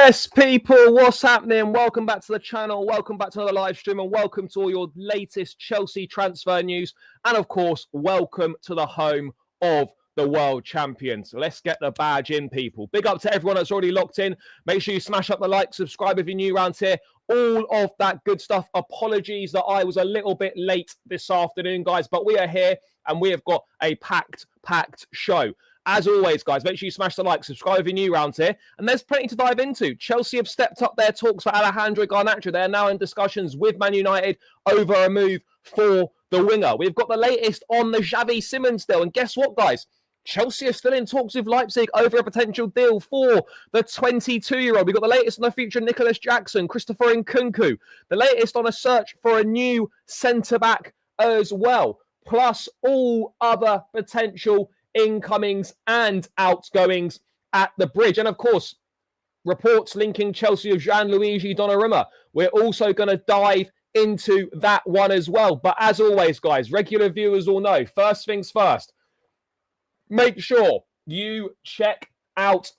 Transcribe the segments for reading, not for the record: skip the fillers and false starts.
Yes, people, what's happening? Welcome back to the channel. Welcome back to another live stream, and welcome to all your latest Chelsea transfer news. And of course, welcome to the home of the world champions. Let's get the badge in, people. Big up to everyone that's already locked in. Make sure you smash up the like, subscribe if you're new around here. All of that good stuff. Apologies that I was a little bit late this afternoon, guys, but we are here and we have got a packed show. As always, guys, make sure you smash the like, subscribe if you're new around here. And there's plenty to dive into. Chelsea have stepped up their talks for Alejandro Garnacho. They're now in discussions with Man United over a move for the winger. We've got the latest on the Xavi Simons deal. And guess what, guys? Chelsea are still in talks with Leipzig over a potential deal for the 22-year-old. We've got the latest on the future Nicholas Jackson, Christopher Nkunku. The latest on a search for a new centre-back as well. Plus all other potential incomings and outgoings at the bridge. And of course, reports linking Chelsea with Gianluigi Donnarumma. We're also going to dive into that one as well. But as always, guys, regular viewers will know, first things first, make sure you check out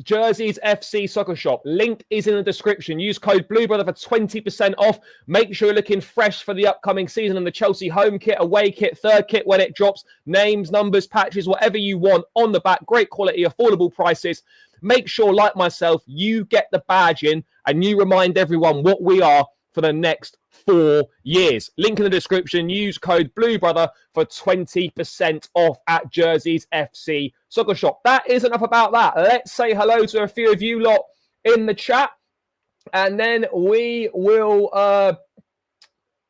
Jerseys FC Soccer Shop. Link is in the description. Use code BLUEBROTHER for 20% off. Make sure you're looking fresh for the upcoming season and the Chelsea home kit, away kit, third kit when it drops. Names, numbers, patches, whatever you want on the back. Great quality, affordable prices. Make sure, like myself, you get the badge in and you remind everyone what we are for the next 4 years. Link in the description. Use code BLUEBROTHER for 20% off at Jerseys FC Soccer Shop. That is enough about that. Let's say hello to a few of you lot in the chat, and then we will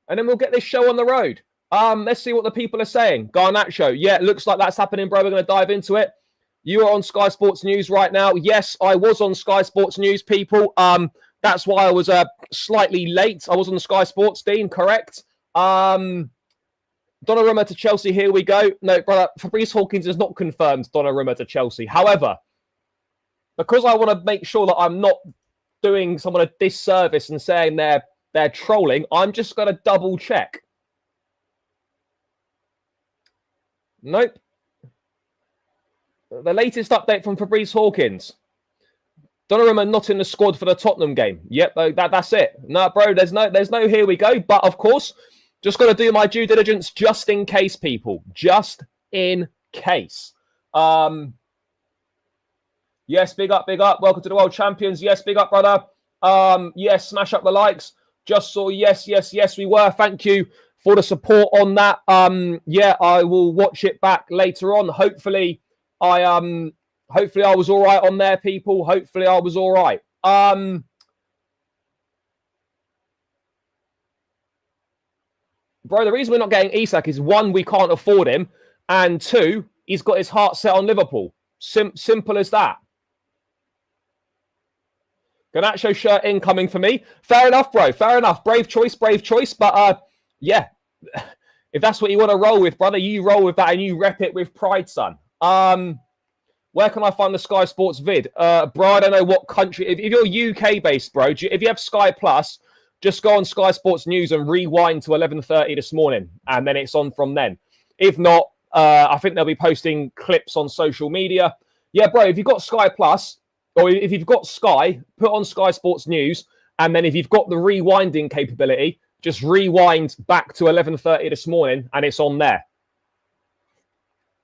we'll get this show on the road. Let's see what the people are saying. Garnacho, yeah, it looks like that's happening, bro. We're going to dive into it. You are on Sky Sports News right now. Yes, I was on Sky Sports News, people. That's why I was slightly late. I was on the Sky Sports, Dean, correct? Donnarumma to Chelsea, here we go. No, brother, Fabrice Hawkins has not confirmed Donnarumma to Chelsea. However, because I want to make sure that I'm not doing someone a disservice and saying they're trolling, I'm just going to double check. Nope. The latest update from Fabrice Hawkins. Donnarumma not in the squad for the Tottenham game. Yep, that's it. No, bro, there's no here we go. But of course, just got to do my due diligence just in case, people. Just in case. Yes, big up. Welcome to the World Champions. Yes, big up, brother. Yes, smash up the likes. Just saw yes, we were. Thank you for the support on that. Yeah, I will watch it back later on. Hopefully I was all right on there, people. Hopefully I was all right. Bro, the reason we're not getting Isak is, one, we can't afford him, and two, he's got his heart set on Liverpool. Simple as that. Garnacho shirt incoming for me. Fair enough, bro. Fair enough. Brave choice. But, yeah, if that's what you want to roll with, brother, you roll with that and you rep it with pride, son. Where can I find the Sky Sports vid? Bro, I don't know what country. If you're UK-based, bro, if you have Sky Plus, just go on Sky Sports News and rewind to 11:30 this morning, and then it's on from then. If not, I think they'll be posting clips on social media. Yeah, bro, if you've got Sky Plus, or if you've got Sky, put on Sky Sports News, and then if you've got the rewinding capability, just rewind back to 11:30 this morning, and it's on there.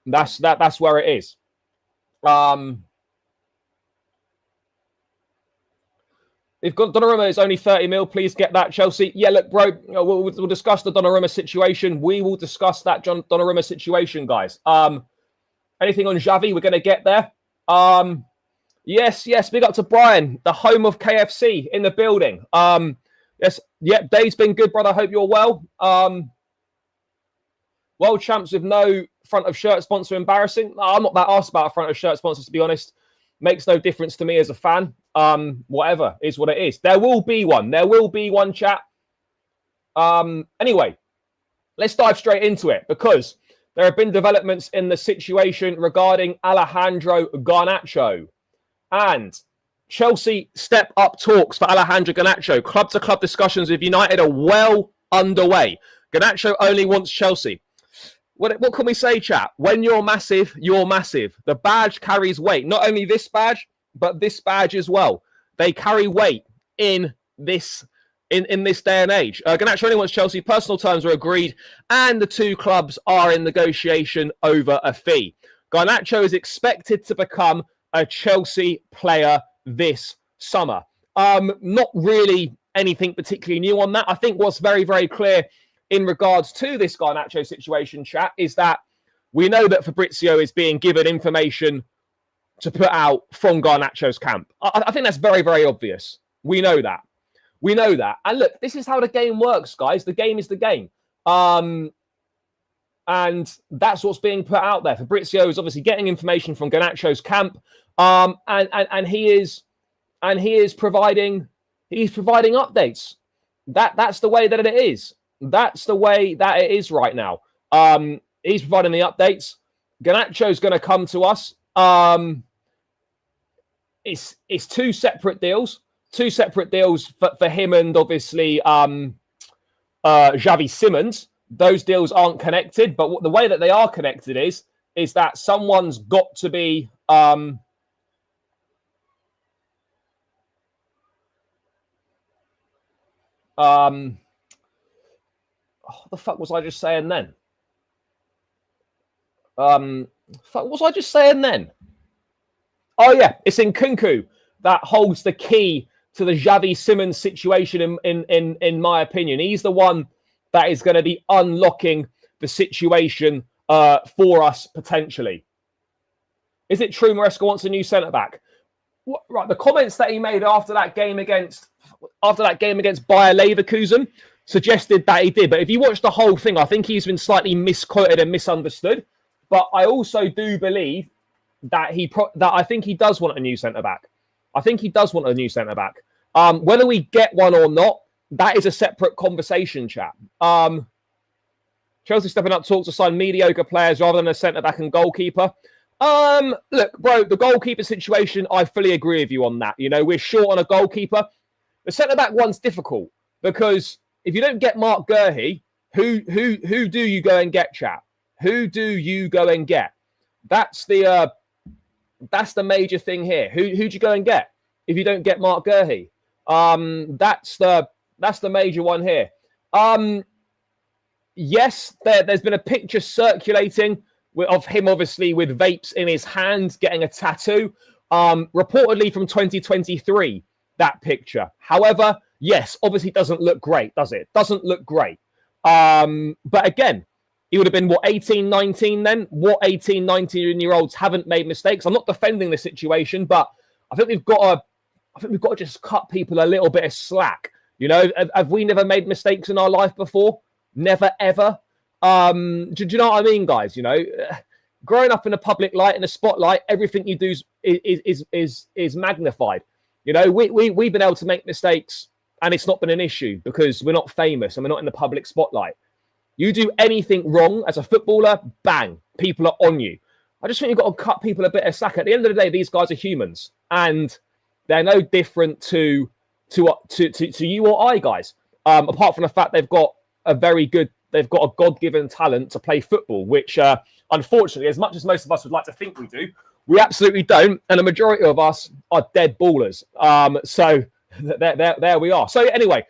That's where it is. If Donnarumma is only 30 mil, please get that, Chelsea. Yeah, look, bro, we'll discuss the Donnarumma situation. We will discuss that Donnarumma situation, guys. Anything on Xavi, we're going to get there. Yes, big up to Brian, the home of KFC in the building. Yes, yeah, day's been good, brother. Hope you're well. World champs with no front of shirt sponsor, embarrassing. No, I'm not that asked about a front of shirt sponsor, to be honest. Makes no difference to me as a fan. Whatever is what it is. There will be one. There will be one, chat. Anyway, let's dive straight into it, because there have been developments in the situation regarding Alejandro Garnacho. And Chelsea step up talks for Alejandro Garnacho. Club-to-club discussions with United are well underway. Garnacho only wants Chelsea. What can we say, chat? When you're massive, you're massive. The badge carries weight. Not only this badge, but this badge as well. they carry weight in this day and age. Garnacho only wants Chelsea. Personal terms are agreed, and the two clubs are in negotiation over a fee. Garnacho is expected to become a Chelsea player this summer. Not really anything particularly new on that. I think what's very, very clear in regards to this Garnacho situation, chat, is that we know that Fabrizio is being given information to put out from Garnacho's camp. I think that's very, very obvious. We know that. We know that. And look, this is how the game works, guys. The game is the game. And that's what's being put out there. Fabrizio is obviously getting information from Garnacho's camp. And he is providing updates. That's the way that it is. That's the way that it is right now. He's providing the updates. Garnacho's going to come to us. It's two separate deals. Two separate deals for him and obviously Xavi Simons. Those deals aren't connected, but the way that they are connected is that someone's got to be what the fuck was I just saying then? What was I just saying then? Oh yeah, it's Nkunku that holds the key to the Xavi Simons situation, in my opinion. He's the one that is going to be unlocking the situation for us potentially. Is it true Maresca wants a new centre-back? Right, the comments that he made after that game against Bayer Leverkusen suggested that he did. But if you watch the whole thing, I think he's been slightly misquoted and misunderstood. But I also do believe that I think he does want a new centre-back. I think he does want a new centre-back. Whether we get one or not, that is a separate conversation, chat. Chelsea stepping up talks to sign mediocre players rather than a centre-back and goalkeeper. Look, bro, the goalkeeper situation, I fully agree with you on that. You know, we're short on a goalkeeper. The centre-back one's difficult because if you don't get Mark Gurhey, who do you go and get, chat? Who do you go and get? That's the major thing here. Who'd you go and get if you don't get Mark Gurhey? That's the major one here. Yes, there's been a picture circulating of him, obviously, with vapes in his hands, getting a tattoo. Reportedly from 2023, that picture. However, yes, obviously doesn't look great, does it? Doesn't look great. But again, he would have been, 18, 19 then? What 18, 19-year-olds haven't made mistakes? I'm not defending the situation, but I think we've got to just cut people a little bit of slack. You know, have we never made mistakes in our life before? Never, ever. Do you know what I mean, guys? You know, growing up in the public light, in the spotlight, everything you do is magnified. You know, we've been able to make mistakes and it's not been an issue because we're not famous and we're not in the public spotlight. You do anything wrong as a footballer, bang, people are on you. I just think you've got to cut people a bit of slack. At the end of the day, these guys are humans and they're no different to you or I, guys. Apart from the fact they've got a God-given talent to play football, which unfortunately, as much as most of us would like to think we do, we absolutely don't. And the majority of us are dead ballers. So there we are. So anyway,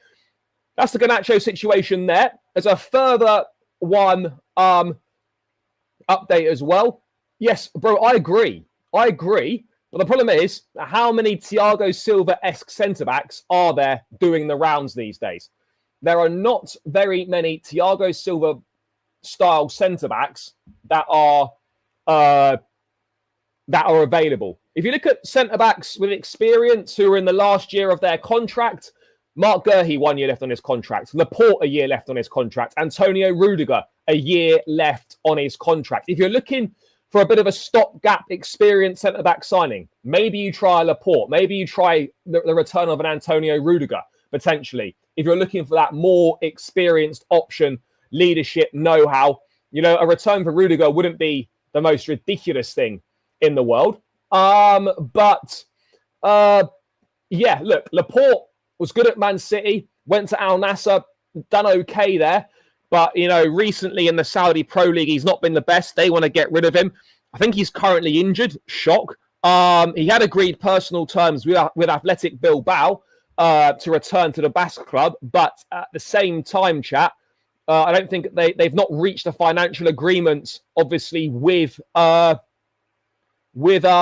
that's the Garnacho situation there. As a further one update as well. Yes, bro, I agree. But the problem is, how many Thiago Silva-esque centre-backs are there doing the rounds these days? There are not very many Thiago Silva-style centre-backs that are available. If you look at centre-backs with experience who are in the last year of their contract, Mark Gurhey, 1 year left on his contract. Laporte, a year left on his contract. Antonio Rudiger, a year left on his contract. If you're looking for a bit of a stopgap experience centre-back signing, maybe you try Laporte. Maybe you try the return of an Antonio Rudiger, potentially. If you're looking for that more experienced option, leadership, know-how, you know, a return for Rudiger wouldn't be the most ridiculous thing in the world. Yeah, look, Laporte was good at Man City, went to Al Nassr, done okay there. But, you know, recently in the Saudi Pro League, he's not been the best. They want to get rid of him. I think he's currently injured. Shock. He had agreed personal terms with Athletic Bilbao to return to the Basque club, but at the same time, chat, I don't think they've not reached a financial agreement, obviously, with Al Nassr.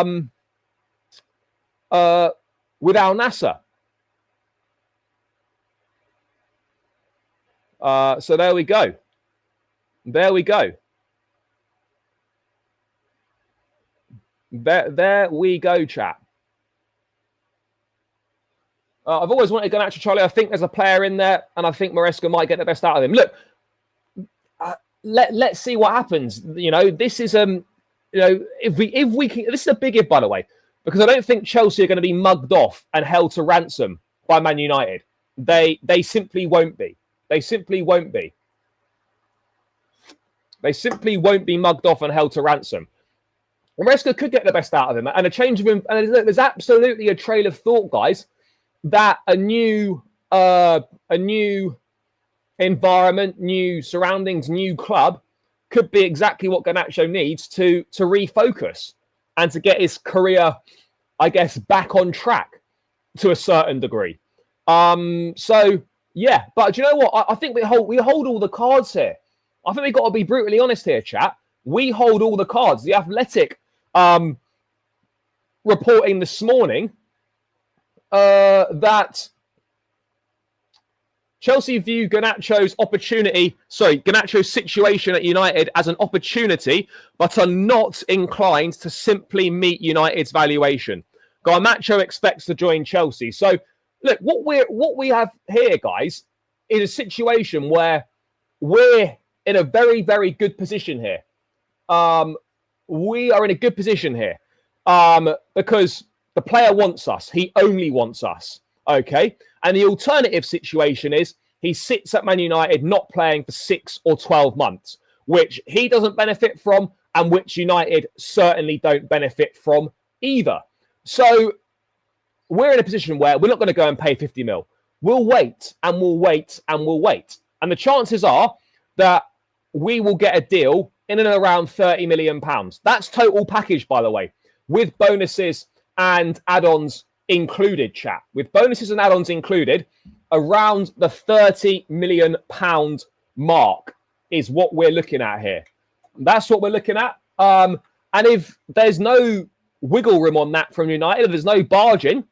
So there we go. There we go. There we go, chat. I've always wanted Garnacho, Charlie. I think there's a player in there, and I think Maresca might get the best out of him. Look, let's see what happens. You know, this is if we can, this is a big if, by the way, because I don't think Chelsea are going to be mugged off and held to ransom by Man United. They simply won't be. They simply won't be. They simply won't be mugged off and held to ransom. Maresca could get the best out of him, and a change of him. And there's absolutely a trail of thought, guys, that a new environment, new surroundings, new club could be exactly what Garnacho needs to refocus and to get his career, I guess, back on track to a certain degree. So yeah, but do you know what? I think we hold all the cards here. I think we've got to be brutally honest here, chat. We hold all the cards. The Athletic reporting this morning that Chelsea view Garnacho's situation at United as an opportunity, but are not inclined to simply meet United's valuation. Garnacho expects to join Chelsea. So, look, what we have here, guys, is a situation where we're in a very, very good position here. We are in a good position here because the player wants us. He only wants us. Okay. And the alternative situation is he sits at Man United not playing for 6 or 12 months, which he doesn't benefit from and which United certainly don't benefit from either. So we're in a position where we're not going to go and pay 50 mil. We'll wait and we'll wait and we'll wait. And the chances are that we will get a deal in and around £30 million. That's total package, by the way, with bonuses and add-ons included, chat. With bonuses and add-ons included, around the £30 million mark is what we're looking at here. That's what we're looking at. And if there's no wiggle room on that from United, if there's no barging,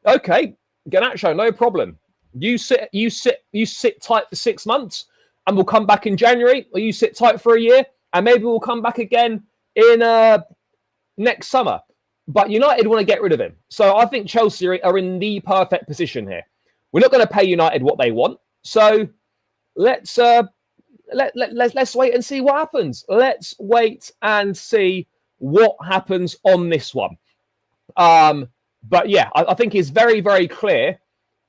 okay, Garnacho, no problem. You sit tight for 6 months and we'll come back in January, or you sit tight for a year and maybe we'll come back again in next summer. But United want to get rid of him. So I think Chelsea are in the perfect position here. We're not going to pay United what they want. So let's wait and see what happens. Let's wait and see what happens on this one. But yeah, I think it's very, very clear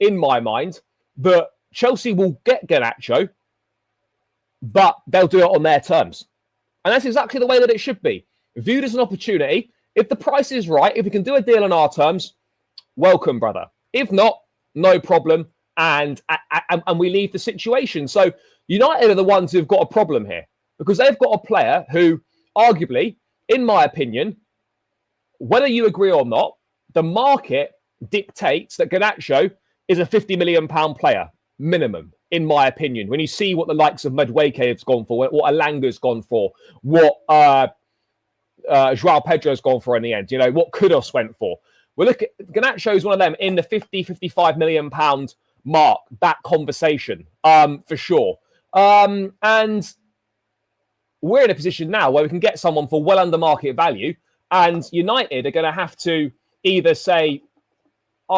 in my mind that Chelsea will get Garnacho, but they'll do it on their terms. And that's exactly the way that it should be. Viewed as an opportunity. If the price is right, if we can do a deal on our terms, welcome, brother. If not, no problem. And we leave the situation. So United are the ones who've got a problem here because they've got a player who, arguably, in my opinion, whether you agree or not, the market dictates that Garnacho is a £50 million player, minimum, in my opinion. When you see what the likes of Madueke has gone for, what Alanga's gone for, what Joao Pedro's gone for in the end, you know, what Kudos went for. Well, look, Garnacho is one of them in the £50-55 million mark, that conversation, for sure. And we're in a position now where we can get someone for well under market value, and United are going to have to either say,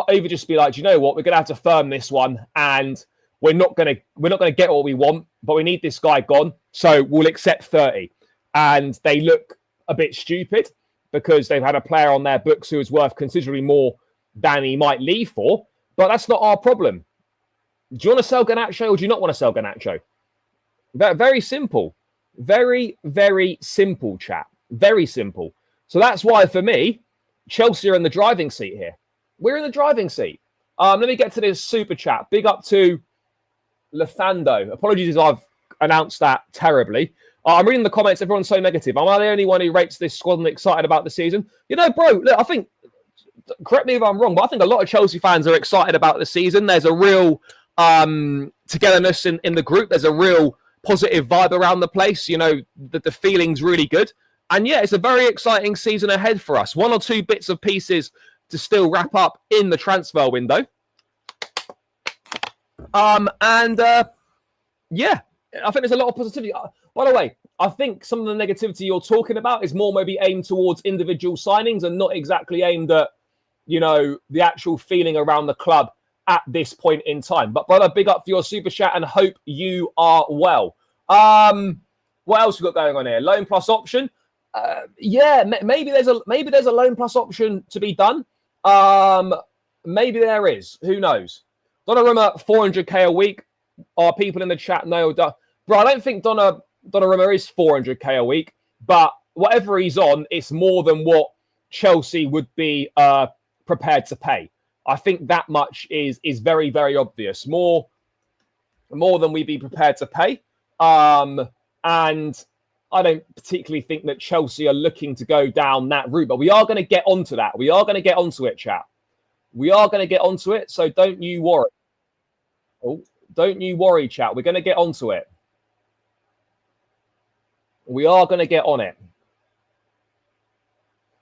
either just be like, do you know what, we're going to have to firm this one, and we're not going to get what we want, but we need this guy gone, so we'll accept 30. And they look a bit stupid because they've had a player on their books who is worth considerably more than he might leave for. But that's not our problem. Do you want to sell Garnacho or do you not want to sell Garnacho? Very simple. Very, very simple, chat. Very simple. So that's why, for me, Chelsea are in the driving seat here. We're in the driving seat. Let me get to this super chat. Big up to Lefando. Apologies if I've announced that terribly. I'm reading the comments. Everyone's so negative. Am I the only one who rates this squad and excited about the season? You know, bro, look, I think, correct me if I'm wrong, but I think a lot of Chelsea fans are excited about the season. There's a real togetherness in the group. There's a real positive vibe around the place. You know, the feeling's really good. And yeah, it's a very exciting season ahead for us. 1 or 2 bits of pieces to still wrap up in the transfer window. Yeah, I think there's a lot of positivity. By the way, I think some of the negativity you're talking about is more maybe aimed towards individual signings and not exactly aimed at, you know, the actual feeling around the club at this point in time. But brother, big up for your super chat and hope you are well. What else we got going on here? Loan plus option. Yeah, maybe there's a loan plus option to be done. Maybe there is. Who knows? Donnarumma, 400k a week. Are people in the chat know? Bro, I don't think Donnarumma is 400k a week, but whatever he's on, it's more than what Chelsea would be prepared to pay. I think that much is very, very obvious. More than we'd be prepared to pay. And I don't particularly think that Chelsea are looking to go down that route, but we are going to get onto that. We are going to get onto it, chat. We are going to get onto it, so don't you worry. Oh, don't you worry, chat. We're going to get onto it. We are going to get on it.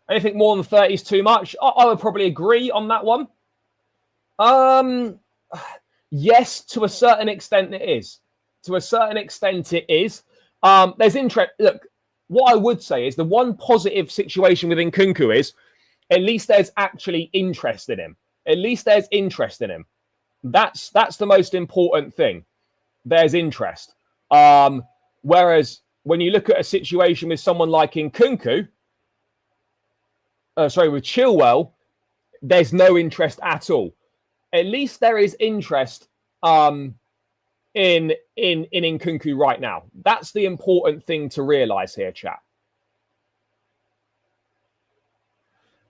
Anything more than 30 is too much? I would probably agree on that one. Yes, to a certain extent it is. To a certain extent it is. There's interest. Look, what I would say is the one positive situation within Nkunku is at least there's actually interest in him. At least there's interest in him. That's the most important thing. There's interest. Whereas when you look at a situation with someone like Nkunku, with Chilwell, there's no interest at all. At least there is interest in Nkunku right now. That's the important thing to realise here, chat.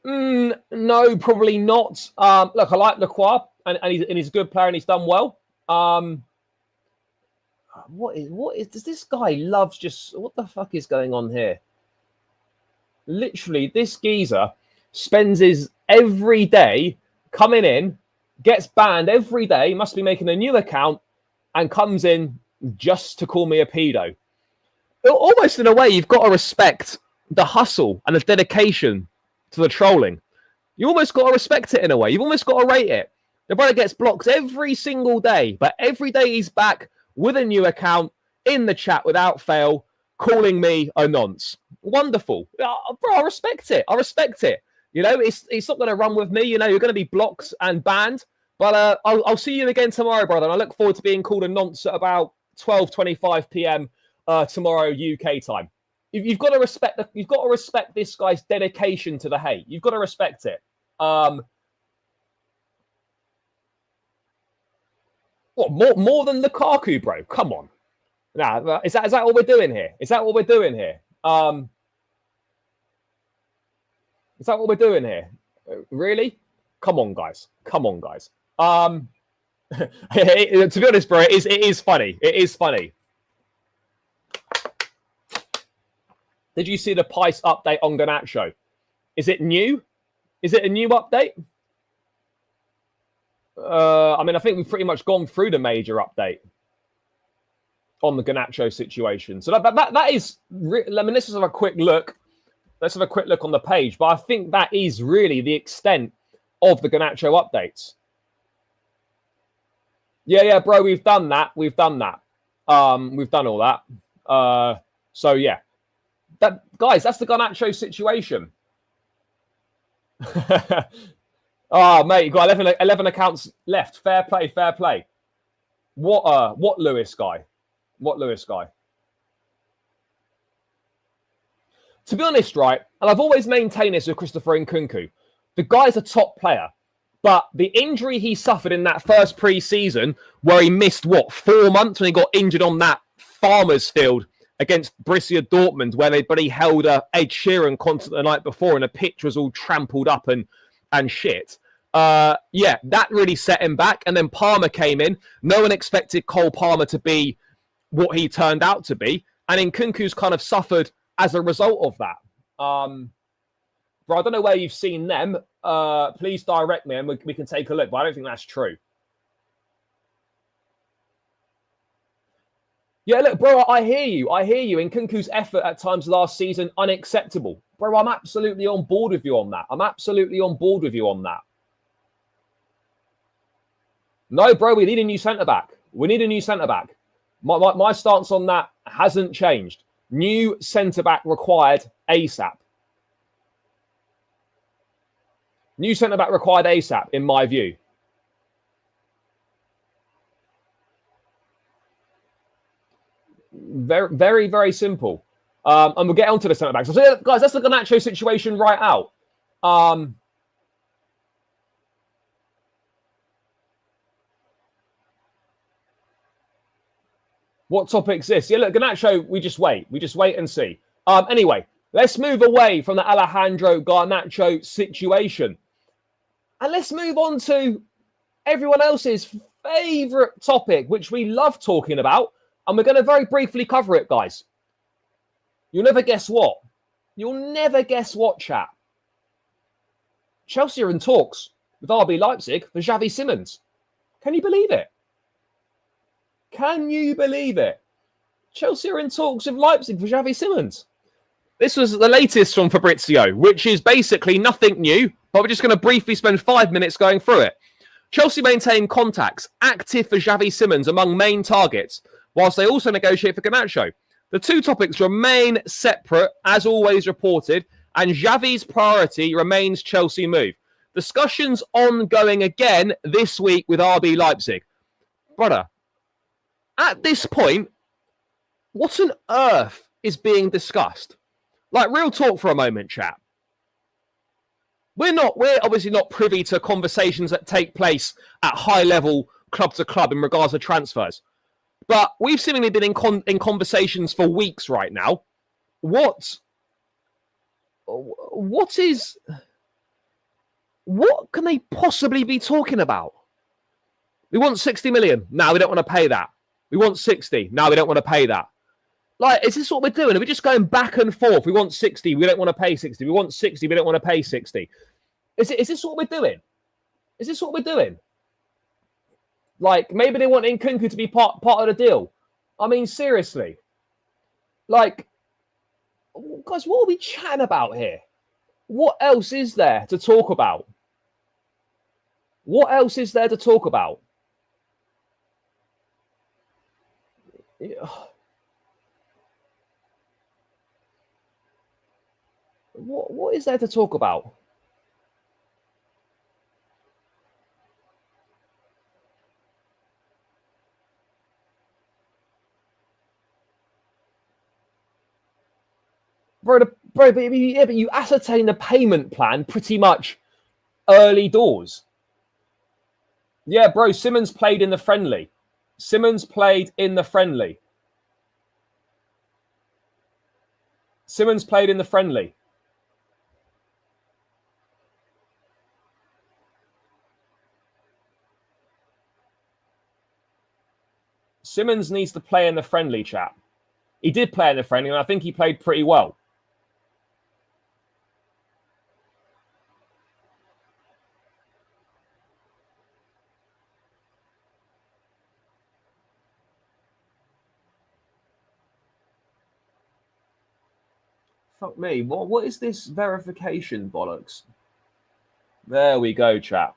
No, probably not. Look, I like Lacroix, and he's a good player, and he's done well. What is does this guy loves just what the fuck is going on here? Literally, this geezer spends his every day coming in, gets banned every day, must be making a new account, and comes in just to call me a pedo. Almost in a way, you've got to respect the hustle and the dedication to the trolling. You almost got to respect it in a way. You've almost got to rate it. The brother gets blocked every single day, but every day he's back with a new account in the chat without fail, calling me a nonce. Wonderful. Bro, I respect it. I respect it. You know, it's not going to run with me. You know, you're going to be blocked and banned. But I'll see you again tomorrow, brother. And I look forward to being called a nonce at about 12:25 p.m. Tomorrow UK time. You've got to respect you've got to respect this guy's dedication to the hate. You've got to respect it. What more than Lukaku, bro? Come on. Nah, is that what we're doing here? Is that what we're doing here? Is that what we're doing here? Really? Come on, guys. Come on, guys. To be honest, bro, it is funny. It is funny. Did you see the price update on Garnacho? Is it new? Is it a new update? I mean, I think we've pretty much gone through the major update on the Garnacho situation. So that is... I mean, let's just have a quick look. Let's have a quick look on the page. But I think that is really the extent of the Garnacho updates. Yeah, bro, we've done that. We've done that. We've done all that. So, yeah. Guys, that's the Garnacho situation. Oh, mate, you've got 11 accounts left. Fair play, fair play. What Lewis guy? What Lewis guy? To be honest, right, and I've always maintained this with Christopher Nkunku, the guy's a top player, but the injury he suffered in that first pre-season where he missed, 4 months when he got injured on that farmer's field against Borussia Dortmund, where he held a Ed Sheeran concert the night before and the pitch was all trampled up and shit. Yeah, that really set him back. And then Palmer came in. No one expected Cole Palmer to be what he turned out to be. And Nkunku's kind of suffered as a result of that. Bro, I don't know where you've seen them. Please direct me and we can take a look, but I don't think that's true. Yeah, look, bro, I hear you. I hear you. Nkunku's effort at times last season, unacceptable. Bro, I'm absolutely on board with you on that. I'm absolutely on board with you on that. No, bro, we need a new centre-back. We need a new centre-back. My stance on that hasn't changed. New centre-back required ASAP. New centre-back required ASAP, in my view. Very, very, very simple. And we'll get onto the centre-backs. So, guys, that's the Garnacho situation right out. What topics this? Yeah, look, Garnacho, we just wait. We just wait and see. Anyway, let's move away from the Alejandro Garnacho situation. And let's move on to everyone else's favourite topic, which we love talking about. And we're going to very briefly cover it, guys. You'll never guess what. You'll never guess what, chat. Chelsea are in talks with RB Leipzig for Xavi Simons. Can you believe it? Can you believe it? Chelsea are in talks with Leipzig for Xavi Simons. This was the latest from Fabrizio, which is basically nothing new, but we're just going to briefly spend 5 minutes going through it. Chelsea maintain contacts active for Xavi Simons among main targets, whilst they also negotiate for Garnacho. The two topics remain separate, as always reported, and Xavi's priority remains Chelsea move. Discussions ongoing again this week with RB Leipzig. Brother, at this point, what on earth is being discussed? Like, real talk for a moment, chat. We're obviously not privy to conversations that take place at high level, club to club, in regards to transfers. But we've seemingly been in conversations for weeks right now. What can they possibly be talking about? We want 60 million. No, we don't want to pay that. We want 60. No, we don't want to pay that. Like, is this what we're doing? Are we just going back and forth? We want 60. We don't want to pay 60. We want 60. We don't want to pay 60. Is this what we're doing? Is this what we're doing? Like, maybe they want Nkunku to be part of the deal. I mean, seriously. Like, guys, what are we chatting about here? What else is there to talk about? What else is there to talk about? What is there to talk about? But you ascertain the payment plan pretty much early doors. Yeah, bro, Simons played in the friendly. Simons played in the friendly. Simons played in the friendly. Simons needs to play in the friendly, chap. He did play in the friendly, and I think he played pretty well. Fuck me. What is this verification bollocks? There we go, chap.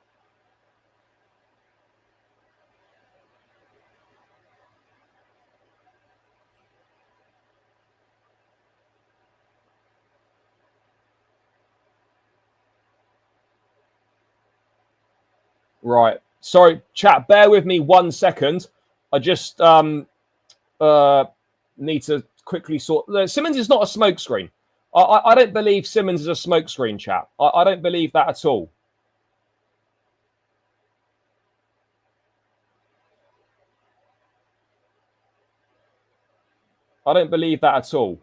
Right. Sorry, chat. Bear with me 1 second. I just need to quickly sort. Simons is not a smokescreen. I don't believe Simons is a smokescreen, chap. I don't believe that at all. I don't believe that at all.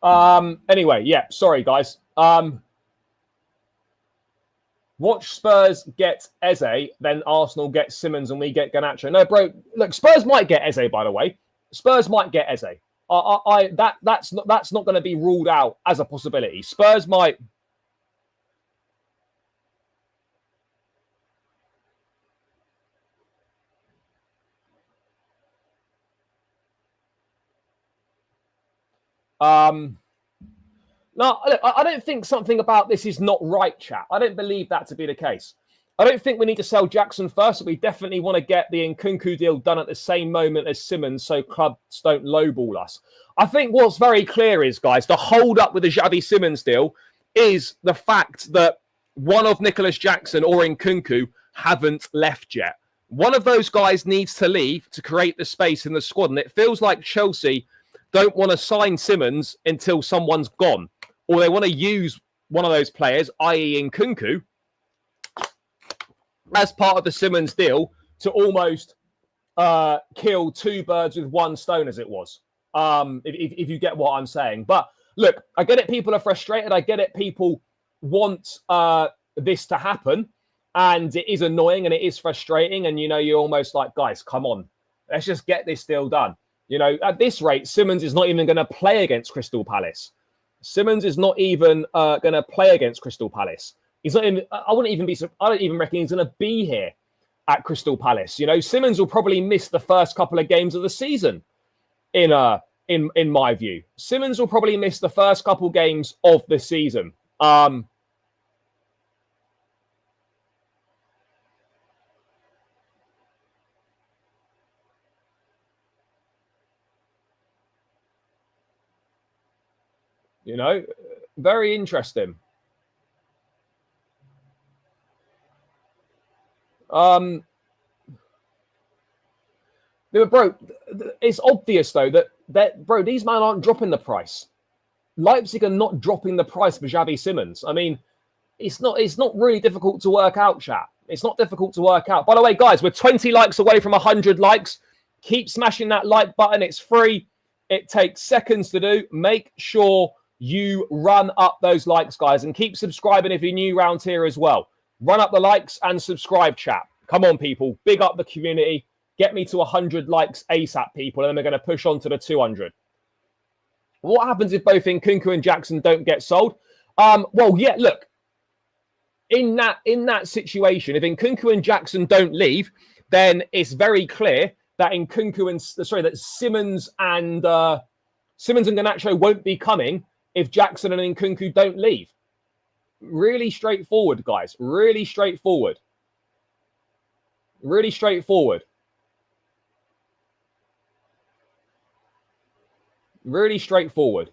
Anyway, yeah, sorry, guys. Watch Spurs get Eze, then Arsenal get Simmons, and we get Garnacho. No, bro, look, Spurs might get Eze, by the way. Spurs might get Eze. That's not going to be ruled out as a possibility. Spurs might. No, I don't think something about this is not right, chat. I don't believe that to be the case. I don't think we need to sell Jackson first. We definitely want to get the Nkunku deal done at the same moment as Simmons so clubs don't lowball us. I think what's very clear is, guys, the hold up with the Xavi Simmons deal is the fact that one of Nicholas Jackson or Nkunku haven't left yet. One of those guys needs to leave to create the space in the squad. And it feels like Chelsea don't want to sign Simmons until someone's gone. Or they want to use one of those players, i.e. Nkunku, as part of the Simmons deal to almost kill two birds with one stone, as it was, if you get what I'm saying. But look, I get it. People are frustrated. I get it. People want this to happen. And it is annoying and it is frustrating. And, you know, you're almost like, guys, come on. Let's just get this deal done. You know, at this rate, Simmons is not even going to play against Crystal Palace. Simmons is not even going to play against Crystal Palace. He's not even, I don't even reckon he's going to be here at Crystal Palace. You know, Simmons will probably miss the first couple of games of the season in my view. Simmons will probably miss the first couple games of the season. You know, very interesting. Bro, it's obvious though that bro, these men aren't dropping the price. Leipzig are not dropping the price for Xavi Simmons. I mean, it's not really difficult to work out, chat. It's not difficult to work out. By the way, guys, we're 20 likes away from 100 likes. Keep smashing that like button. It's free. It takes seconds to do. Make sure you run up those likes, guys, and keep subscribing if you're new around here as well. Run up the likes and subscribe, chat. Come on, people. Big up the community. Get me to 100 likes ASAP, people, and then we're going to push on to the 200. What happens if both Nkunku and Jackson don't get sold? Well, yeah, look. In that situation, if Nkunku and Jackson don't leave, then it's very clear that that Simmons and Garnacho won't be coming if Jackson and Nkunku don't leave. Really straightforward, guys. Really straightforward. Really straightforward. Really straightforward.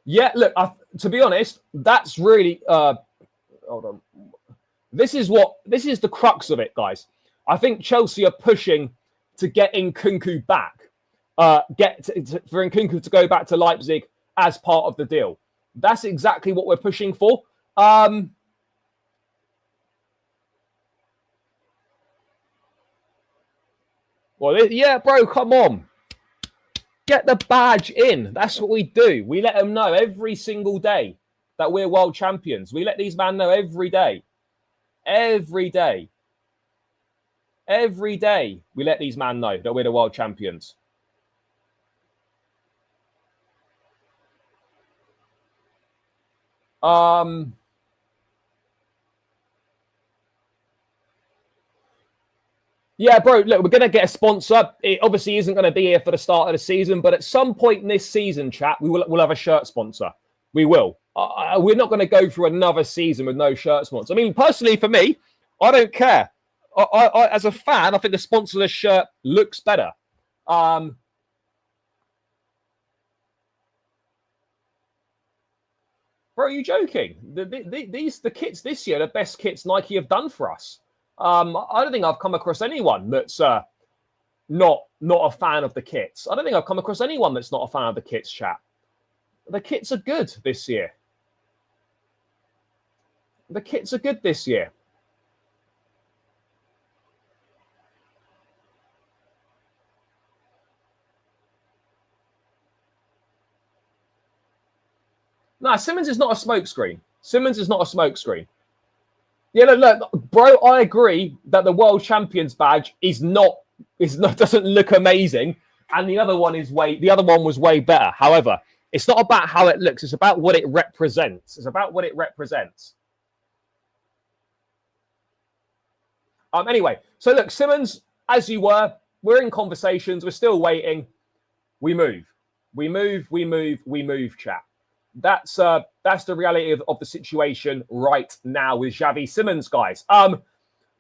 Yeah, look, to be honest, that's really... hold on. This is the crux of it, guys. I think Chelsea are pushing to get Nkunku back. For Nkunku to go back to Leipzig as part of the deal. That's exactly what we're pushing for. Well, yeah, bro, come on. Get the badge in. That's what we do. We let them know every single day that we're world champions. We let these men know every day. Every day. Every day we let these men know that we're the world champions. Yeah, bro, look, we're going to get a sponsor. It obviously isn't going to be here for the start of the season, but at some point in this season, chat, we'll have a shirt sponsor. We will. We're not going to go through another season with no shirt sponsor. I mean, personally, for me, I don't care. I as a fan, I think the sponsorless shirt looks better. Bro, are you joking? The kits this year, the best kits Nike have done for us. I don't think I've come across anyone that's not a fan of the kits. I don't think I've come across anyone that's not a fan of the kits, chat. The kits are good this year. The kits are good this year. No, Simmons is not a smokescreen. Simmons is not a smokescreen. Yeah, look, bro, I agree that the world champions badge doesn't look amazing, and the other one was way better. However, it's not about how it looks, it's about what it represents. It's about what it represents. Anyway, so look, Simmons, as you were, we're in conversations, we're still waiting. We move, chat. That's the reality of the situation right now with Xavi Simons, guys.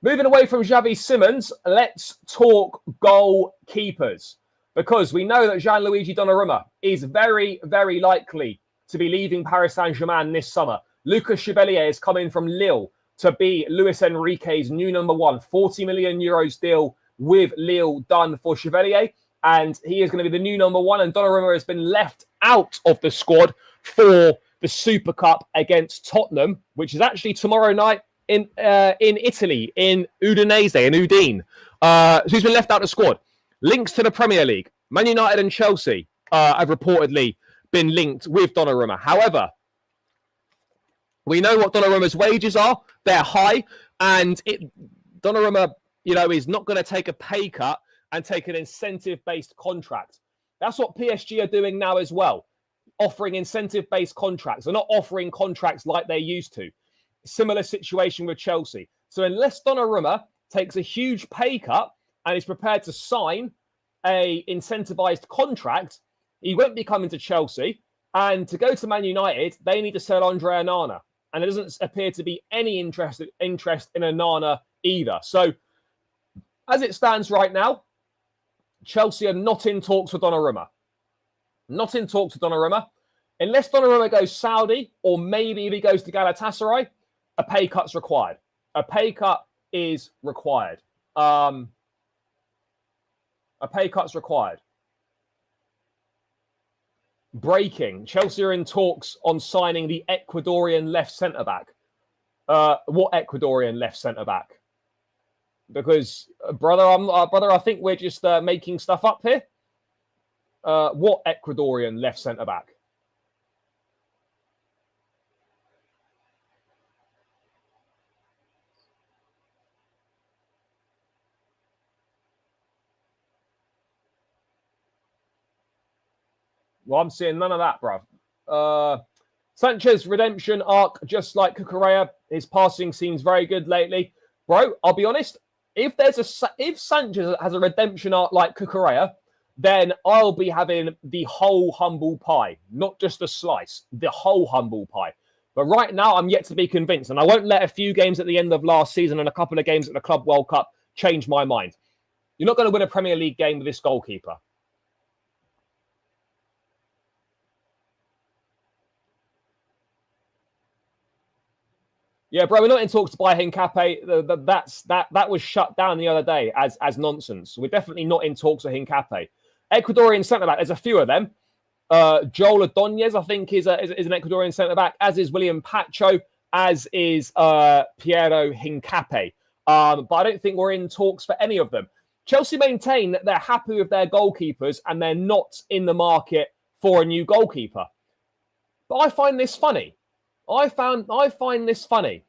Moving away from Xavi Simons, let's talk goalkeepers, because we know that Gianluigi Donnarumma is very, very likely to be leaving Paris Saint-Germain this summer. Lucas Chevalier is coming from Lille to be Luis Enrique's new number one. 40 million euros deal with Lille done for Chevalier, and he is going to be the new number one. And Donnarumma has been left out of the squad for the Super Cup against Tottenham, which is actually tomorrow night in Italy, in Udinese, in Udine. So he's been left out of the squad. Links to the Premier League. Man United and Chelsea have reportedly been linked with Donnarumma. However, we know what Donnarumma's wages are. They're high. And Donnarumma, is not going to take a pay cut and take an incentive-based contract. That's what PSG are doing now as well, offering incentive-based contracts. They're not offering contracts like they used to. Similar situation with Chelsea. So unless Donnarumma takes a huge pay cut and is prepared to sign a incentivized contract, he won't be coming to Chelsea. And to go to Man United, they need to sell Andre Onana. And there doesn't appear to be any interest in Onana either. So as it stands right now, Chelsea are not in talks with Donnarumma. Not in talks with Donnarumma. Unless Donnarumma goes Saudi, or maybe if he goes to Galatasaray, a pay cut's required. A pay cut is required. A pay cut's required. Breaking. Chelsea are in talks on signing the Ecuadorian left centre-back. What Ecuadorian left centre-back? Because, brother, I think we're just making stuff up here. What Ecuadorian left centre-back? Well, I'm seeing none of that, bro. Sanchez redemption arc, just like Cucurella. His passing seems very good lately. Bro, I'll be honest. If Sanchez has a redemption arc like Cucurella, then I'll be having the whole humble pie, not just a slice, the whole humble pie. But right now, I'm yet to be convinced, and I won't let a few games at the end of last season and a couple of games at the Club World Cup change my mind. You're not going to win a Premier League game with this goalkeeper. Yeah, bro, we're not in talks to buy Hincapié. That was shut down the other day as nonsense. We're definitely not in talks with Hincapié. Ecuadorian centre-back, there's a few of them. Joel Ordóñez, I think, is an Ecuadorian centre-back, as is William Pacho, as is Piero Hincapié. But I don't think we're in talks for any of them. Chelsea maintain that they're happy with their goalkeepers and they're not in the market for a new goalkeeper. But I find this funny. I find this funny.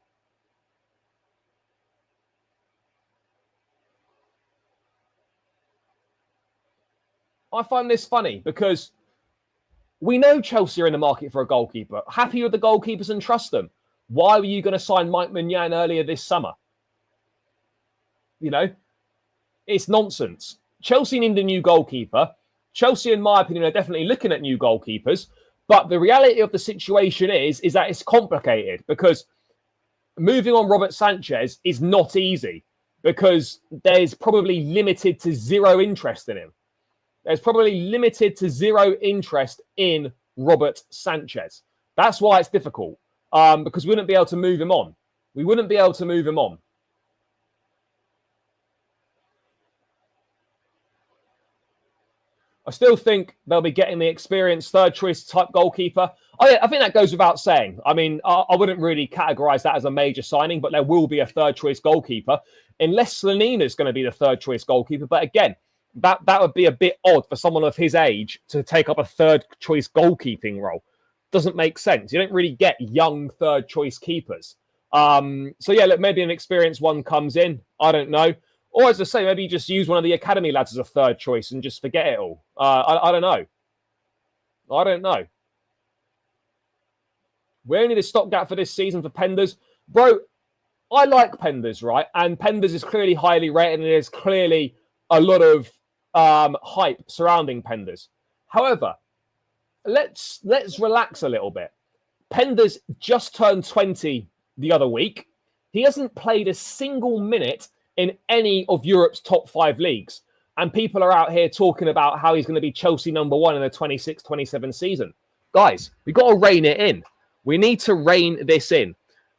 I find this funny because we know Chelsea are in the market for a goalkeeper. Happy with the goalkeepers and trust them. Why were you going to sign Mike Maignan earlier this summer? It's nonsense. Chelsea need a new goalkeeper. Chelsea, in my opinion, are definitely looking at new goalkeepers. But the reality of the situation is that it's complicated because moving on Robert Sanchez is not easy because there's probably limited to zero interest in him. There's probably limited to zero interest in Robert Sanchez. That's why it's difficult because we wouldn't be able to move him on. We wouldn't be able to move him on. I still think they'll be getting the experienced third choice type goalkeeper. Oh, yeah, I think that goes without saying. I mean, I wouldn't really categorize that as a major signing, but there will be a third choice goalkeeper, unless Slonina is going to be the third choice goalkeeper. But again, that would be a bit odd for someone of his age to take up a third choice goalkeeping role. doesn't make sense. You don't really get young third choice keepers. So yeah, look, maybe an experienced one comes in. I don't know. Or as I say, maybe you just use one of the academy lads as a third choice and just forget it all. I don't know. I don't know. We're only the stopgap for this season for Penders. Bro, I like Penders, right? And Penders is clearly highly rated and there's clearly a lot of hype surrounding Penders. However, let's relax a little bit. Penders just turned 20 the other week. He hasn't played a single minute in any of Europe's top 5 leagues. And people are out here talking about how he's going to be Chelsea #1 in the 26-27 season. Guys, we've got to rein it in. We need to rein this in.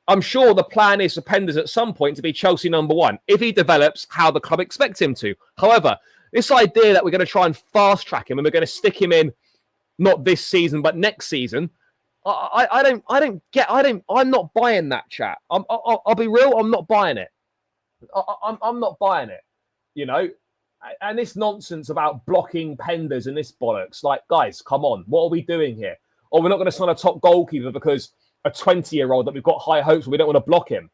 I'm sure the plan is for Penders at some point to be Chelsea #1 if he develops how the club expects him to. However, this idea that we're going to try and fast track him and we're going to stick him in not this season but next season, I'm not buying that, chat. I'll be real. I'm not buying it. I'm not buying it. You know, and this nonsense about blocking Penders and this bollocks. Like, guys, come on. What are we doing here? Or we're not going to sign a top goalkeeper because a 20-year-old that we've got high hopes for, we don't want to block him.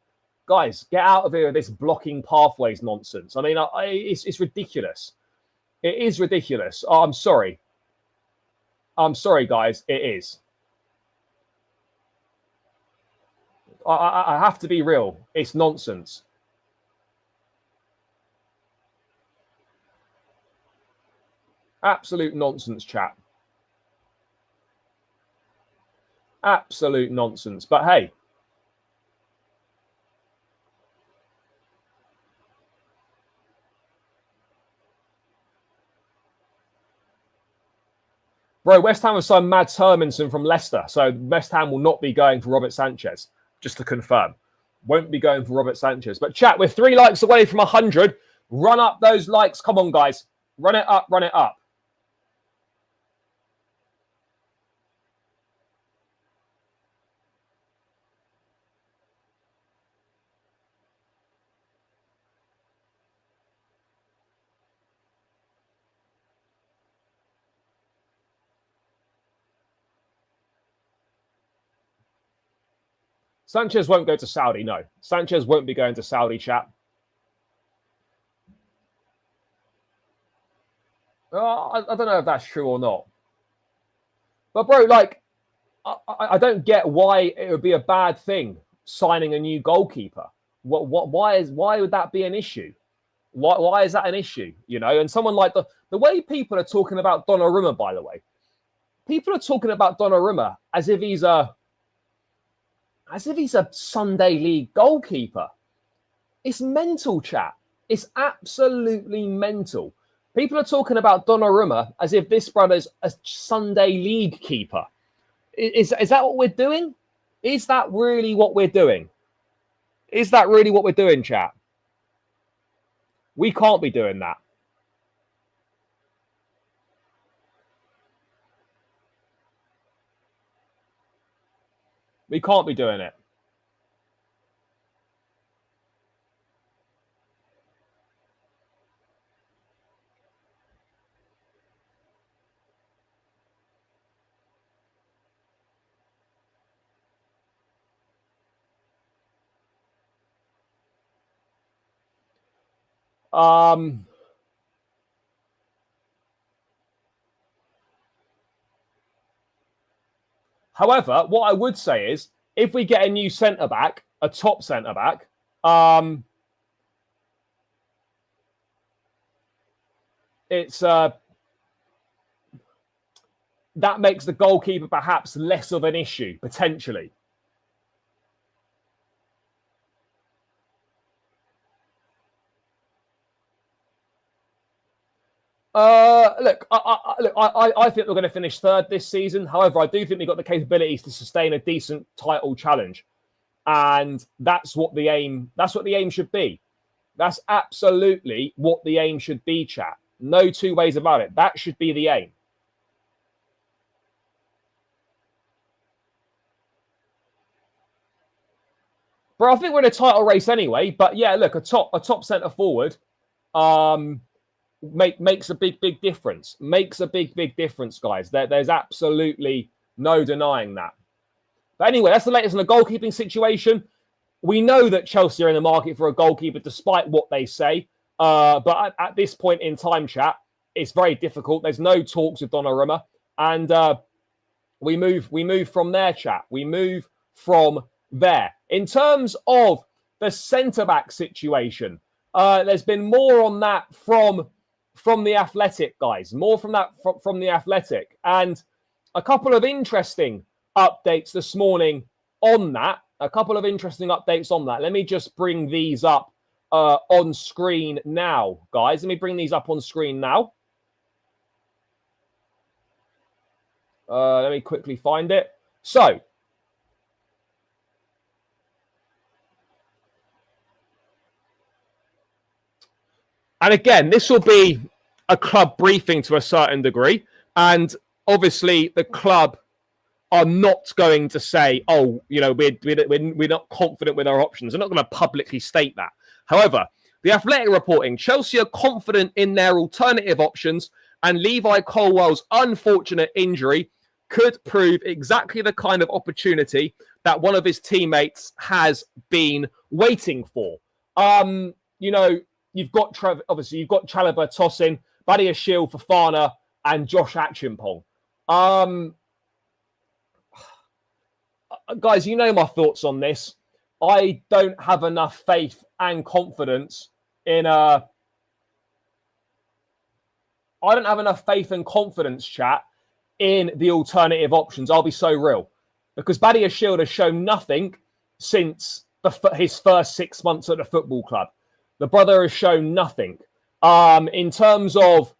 Guys, get out of here with this blocking pathways nonsense. I mean, it's ridiculous. It is ridiculous. Oh, I'm sorry. I'm sorry, guys. It is. I have to be real. It's nonsense. Absolute nonsense, chat. Absolute nonsense. But hey. Bro, West Ham have signed Mads Hermansen from Leicester. So West Ham will not be going for Robert Sanchez. Just to confirm. Won't be going for Robert Sanchez. But chat, we're 3 likes away from 100. Run up those likes. Come on, guys. Run it up. Run it up. Sanchez won't go to Saudi, no. Sanchez won't be going to Saudi, chat. I don't know if that's true or not. But, bro, like, I don't get why it would be a bad thing signing a new goalkeeper. Why would that be an issue? Why is that an issue? You know, and someone like the way people are talking about Donnarumma, by the way, people are talking about Donnarumma as if he's a Sunday League goalkeeper. It's mental, chat. It's absolutely mental. People are talking about Donnarumma as if this brother's a Sunday League keeper. Is that what we're doing? Is that really what we're doing? Is that really what we're doing, chat? We can't be doing that. We can't be doing it. However, what I would say is, if we get a new centre-back, a top centre-back, it's that makes the goalkeeper perhaps less of an issue, potentially. Look, I think we're going to finish 3rd this season. However, I do think we've got the capabilities to sustain a decent title challenge, and that's what the aim. That's what the aim should be. That's absolutely what the aim should be, chat. No 2 ways about it. That should be the aim. Bro, I think we're in a title race anyway. But yeah, look, a top centre forward. Makes a big difference. Makes a big difference, guys. There's absolutely No denying that. But anyway, that's the latest on the goalkeeping situation. We know that Chelsea are in the market for a goalkeeper, despite what they say. But at this point in time, chat, it's very difficult. There's no talks with Donnarumma. And we move from there, chat. We move from there. In terms of the centre-back situation, there's been more on that from the Athletic, guys. More from that from the Athletic. And a couple of interesting updates this morning on that. A couple of interesting updates on that. Let me just bring these up on screen now, guys. Let me bring these up on screen now. Let me quickly find it. So, and again, this will be a club briefing to a certain degree. And obviously, the club are not going to say, oh, you know, we're not confident with our options. They're not going to publicly state that. However, the Athletic reporting, Chelsea are confident in their alternative options, and Levi Colwell's unfortunate injury could prove exactly the kind of opportunity that one of his teammates has been waiting for. You know, you've got obviously you've got Chalobah, Tosin, Badiashile, Fofana, and Josh Achimpong. Guys, you know my thoughts on this. I don't have enough faith and confidence in I don't have enough faith and confidence, chat, in the alternative options. I'll be so real. Because Badiashile has shown nothing since his first 6 months at the football club. The brother has shown nothing. In terms of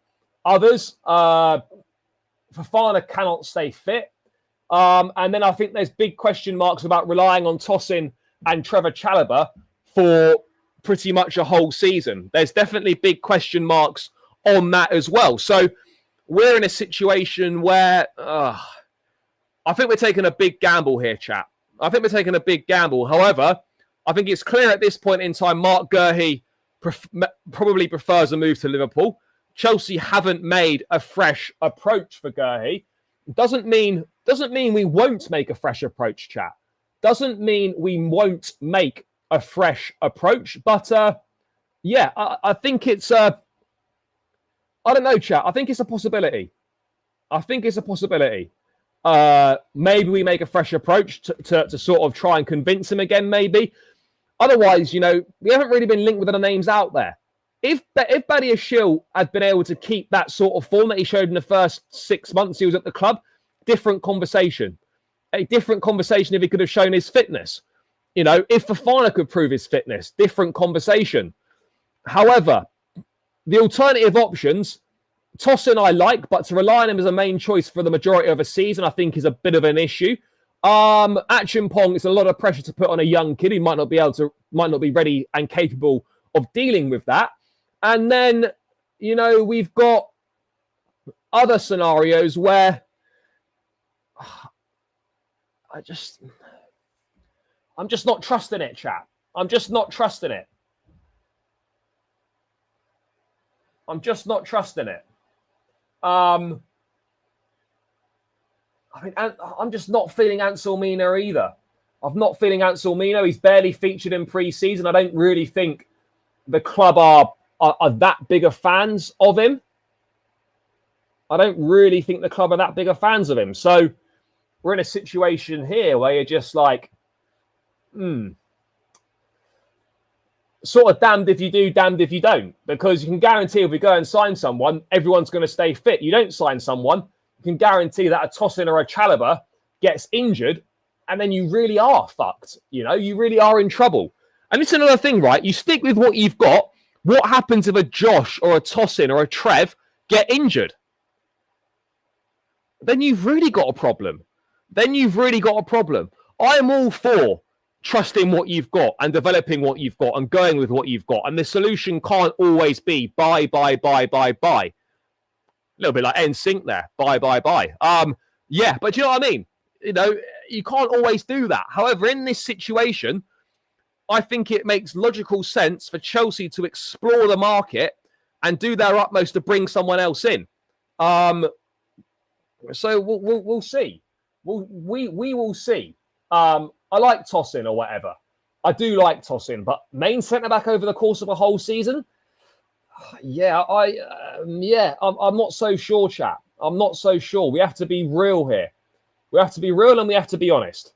others, Fofana cannot stay fit. And then I think there's big question marks about relying on Tosin and Trevor Chalobah for pretty much a whole season. There's definitely big question marks on that as well. So we're in a situation where I think we're taking a big gamble here, chat. I think we're taking a big gamble. However, I think it's clear at this point in time, Mark Guehi probably prefers a move to Liverpool. Chelsea haven't made a fresh approach for Guehi. Doesn't mean we won't make a fresh approach, chat. Doesn't mean we won't make a fresh approach. But yeah, I think it's I don't know, chat. I think it's a possibility. Maybe we make a fresh approach to sort of try and convince him again, maybe. Otherwise, you know, we haven't really been linked with other names out there. If Badiashile had been able to keep that sort of form that he showed in the first 6 months he was at the club, different conversation. A different conversation if he could have shown his fitness. You know, if Fofana could prove his fitness, different conversation. However, the alternative options, Tosin I like, but to rely on him as a main choice for the majority of a season, I think is a bit of an issue. Achimpong, it's a lot of pressure to put on a young kid who might not be ready and capable of dealing with that. And then, you know, we've got other scenarios where I'm just not trusting it, chat. I'm just not trusting it. I mean, I'm just not feeling Ansel Mina either. I'm not feeling Ansel Mina. He's barely featured in pre-season. I don't really think the club are that big of fans of him. I don't really think the club are that big of fans of him. So we're in a situation here where you're just like, sort of damned if you do, damned if you don't. Because you can guarantee if we go and sign someone, everyone's going to stay fit. You don't sign someone, you can guarantee that a Tosin or a Chalobah gets injured, and then you really are fucked. You know, you really are in trouble. And it's another thing, right? You stick with what you've got. What happens if a Josh or a Tosin or a Trev get injured? Then you've really got a problem. I am all for trusting what you've got and developing what you've got and going with what you've got. And the solution can't always be buy. A little bit like NSYNC there. Buy. Yeah, but you know what I mean? You know, you can't always do that. However, in this situation, I think it makes logical sense for Chelsea to explore the market and do their utmost to bring someone else in. So we'll see. We will see. I like Tosin or whatever. I do like Tosin, but main centre back over the course of a whole season. Yeah, I'm not so sure, chap. I'm not so sure. We have to be real here. We have to be real and we have to be honest.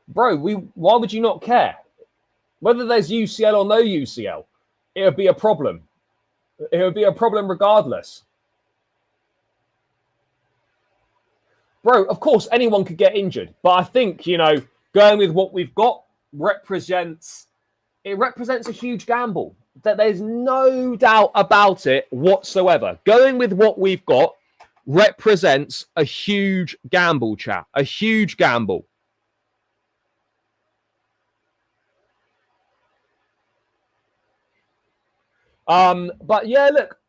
Bro, why would you not care? Whether there's UCL or no UCL, it would be a problem. It would be a problem regardless. Bro, of course, anyone could get injured. But I think, going with what we've got represents a huge gamble. That there's no doubt about it whatsoever. Going with what we've got represents a huge gamble, chat. A huge gamble. But yeah, look,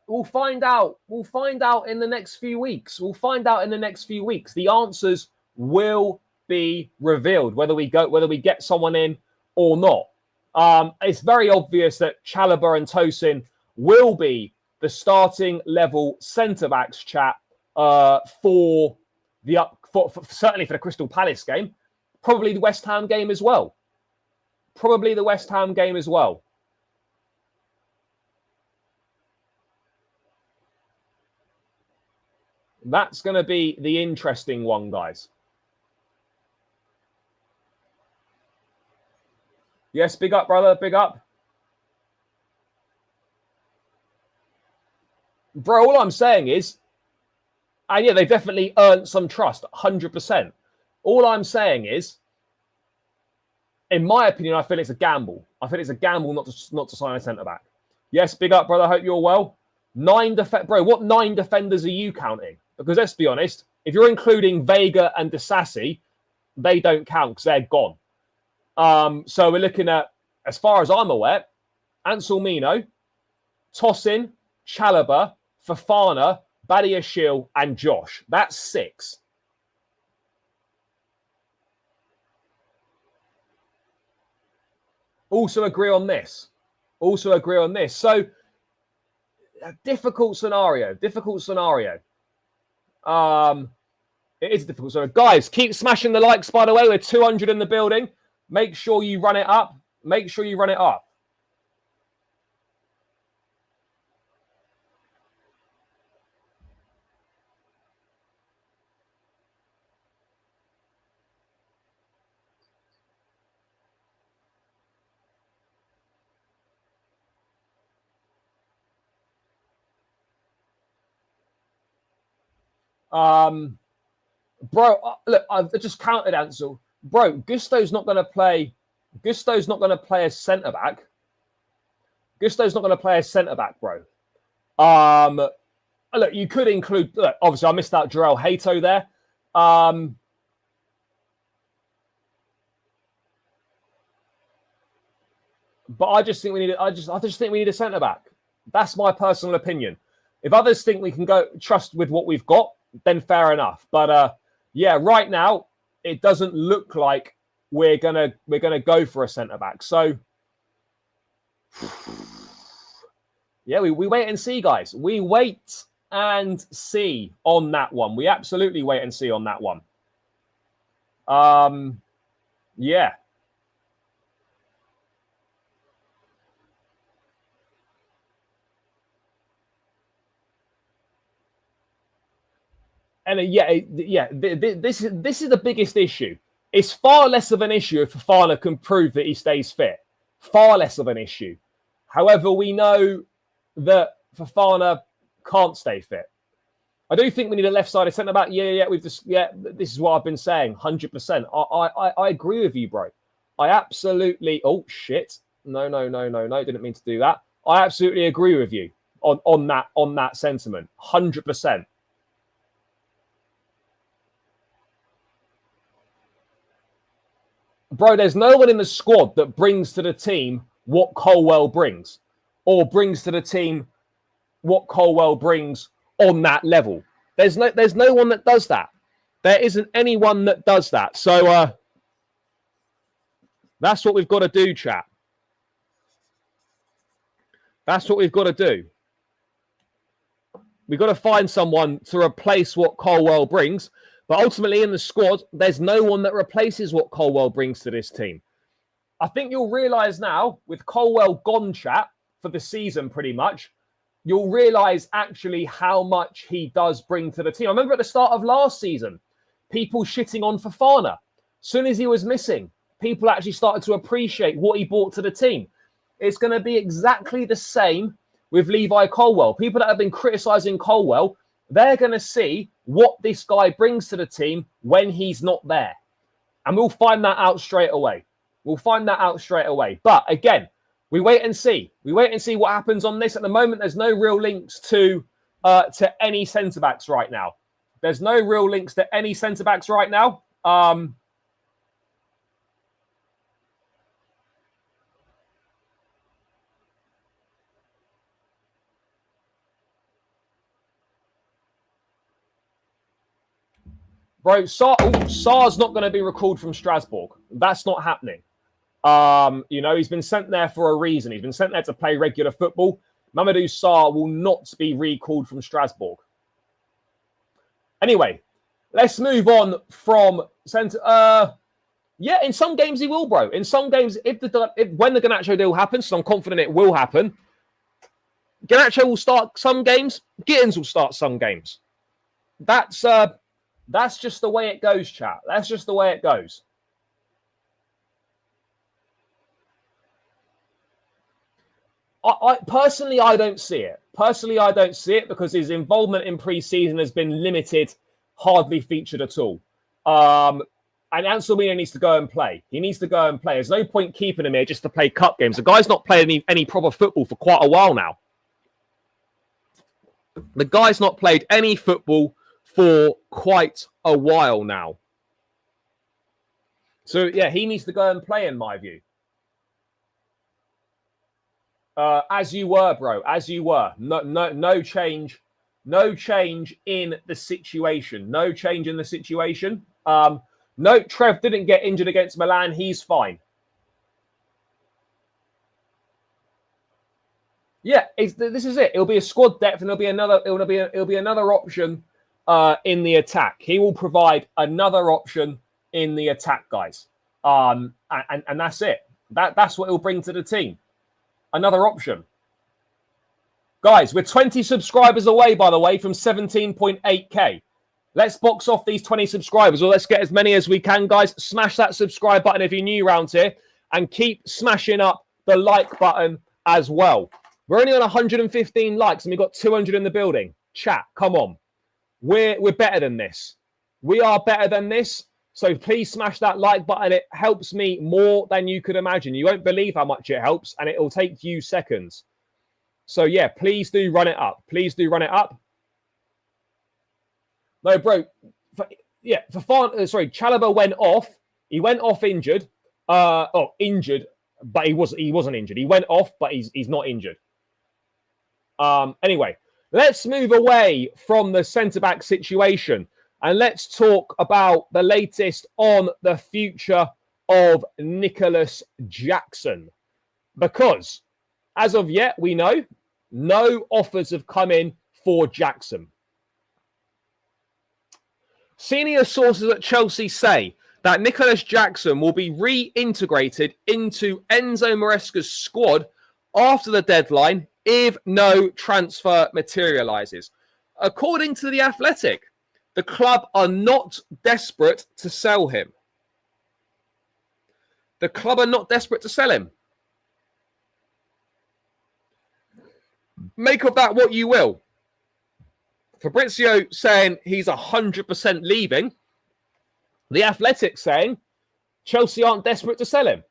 we'll find out. We'll find out in the next few weeks. The answers will be revealed, whether we get someone in or not. It's very obvious that Chalobah and Tosin will be the starting level centre backs, chat, for certainly for the Crystal Palace game, probably the West Ham game as well. That's going to be the interesting one, guys. Yes, big up, brother. Big up. Bro, all I'm saying is, and yeah, they've definitely earned some trust, 100%. All I'm saying is, in my opinion, I feel it's a gamble. I feel it's a gamble not to sign a centre-back. Yes, big up, brother. Hope you're well. Bro, what 9 defenders are you counting? Because let's be honest, if you're including Vega and Disasi, they don't count because they're gone. So we're looking at, as far as I'm aware, Anselmino, Tosin, Chalobah, Fofana, Badiashile, and Josh. That's 6. Also agree on this. So, difficult scenario. It is difficult. So, guys, keep smashing the likes, by the way. We're 200 in the building. Make sure you run it up. Bro, look, I've just counted Ansel. Bro, Gusto's not going to play as centre back. Bro. Look, you could include. Look, obviously, I missed out Jarell Hato there. But I just think we need. I just think we need a centre back. That's my personal opinion. If others think we can go trust with what we've got, then fair enough. But yeah, right now it doesn't look like we're gonna go for a centre back. So yeah, we wait and see, guys. We wait and see on that one. We absolutely wait and see on that one. Yeah. And this is the biggest issue. It's far less of an issue if Fofana can prove that he stays fit. Far less of an issue. However, we know that Fofana can't stay fit. I do think we need a left-sided centre-back. This is what I've been saying, 100%. I agree with you, bro. I absolutely... Oh, shit. No. Didn't mean to do that. I absolutely agree with you on that sentiment, 100%. Bro, there's no one in the squad that brings to the team what Colwell brings, or brings to the team what Colwell brings on that level. There's no one that does that. There isn't anyone that does that. So that's what we've got to do, chat. That's what we've got to do. We've got to find someone to replace what Colwill brings. But ultimately in the squad, there's no one that replaces what Colwill brings to this team. I think you'll realise now, with Colwill gone, chat, for the season pretty much, you'll realise actually how much he does bring to the team. I remember at the start of last season, people shitting on Fofana. As soon as he was missing, people actually started to appreciate what he brought to the team. It's going to be exactly the same with Levi Colwill. People that have been criticising Colwill, they're going to see what this guy brings to the team when he's not there. And we'll find that out straight away. We'll find that out straight away. But again, we wait and see. We wait and see what happens on this. At the moment, there's no real links to any centre-backs right now. There's no real links to any centre-backs right now. Bro, Sarr's not going to be recalled from Strasbourg. That's not happening. You know, he's been sent there for a reason. He's been sent there to play regular football. Mamadou Sarr will not be recalled from Strasbourg. Anyway, let's move on from centre. Yeah, in some games he will, bro. In some games, when the Garnacho deal happens, so I'm confident it will happen, Garnacho will start some games. Gittins will start some games. That's just the way it goes, chat. That's just the way it goes. I personally, I don't see it. Personally, I don't see it because his involvement in pre-season has been limited, hardly featured at all. And Anselmino needs to go and play. He needs to go and play. There's no point keeping him here just to play cup games. The guy's not played any proper football for quite a while now. The guy's not played any football for quite a while now. So, yeah, he needs to go and play, in my view. As you were, bro. As you were. No change. No change in the situation. No change in the situation. No, Trev didn't get injured against Milan. He's fine. Yeah, this is it. It'll be a squad depth, and it'll be another option in the attack. He will provide another option in the attack, guys. And that's it. That's what he'll bring to the team. Another option. Guys, we're 20 subscribers away, by the way, from 17.8k. Let's box off these 20 subscribers, or let's get as many as we can, guys. Smash that subscribe button if you're new around here, and keep smashing up the like button as well. We're only on 115 likes, and we've got 200 in the building. Chat, come on. We're better than this. We are better than this. So please smash that like button. It helps me more than you could imagine. You won't believe how much it helps, and it will take you seconds. So, yeah, please do run it up. Please do run it up. No, bro. Chalobah went off. He went off injured. Injured, but he wasn't injured. He went off, but he's not injured. Anyway, let's move away from the centre-back situation. And let's talk about the latest on the future of Nicholas Jackson. Because, as of yet, we know no offers have come in for Jackson. Senior sources at Chelsea say that Nicholas Jackson will be reintegrated into Enzo Maresca's squad after the deadline if no transfer materialises. According to The Athletic, the club are not desperate to sell him. The club are not desperate to sell him. Make of that what you will. Fabrizio saying he's 100% leaving. The Athletic saying Chelsea aren't desperate to sell him.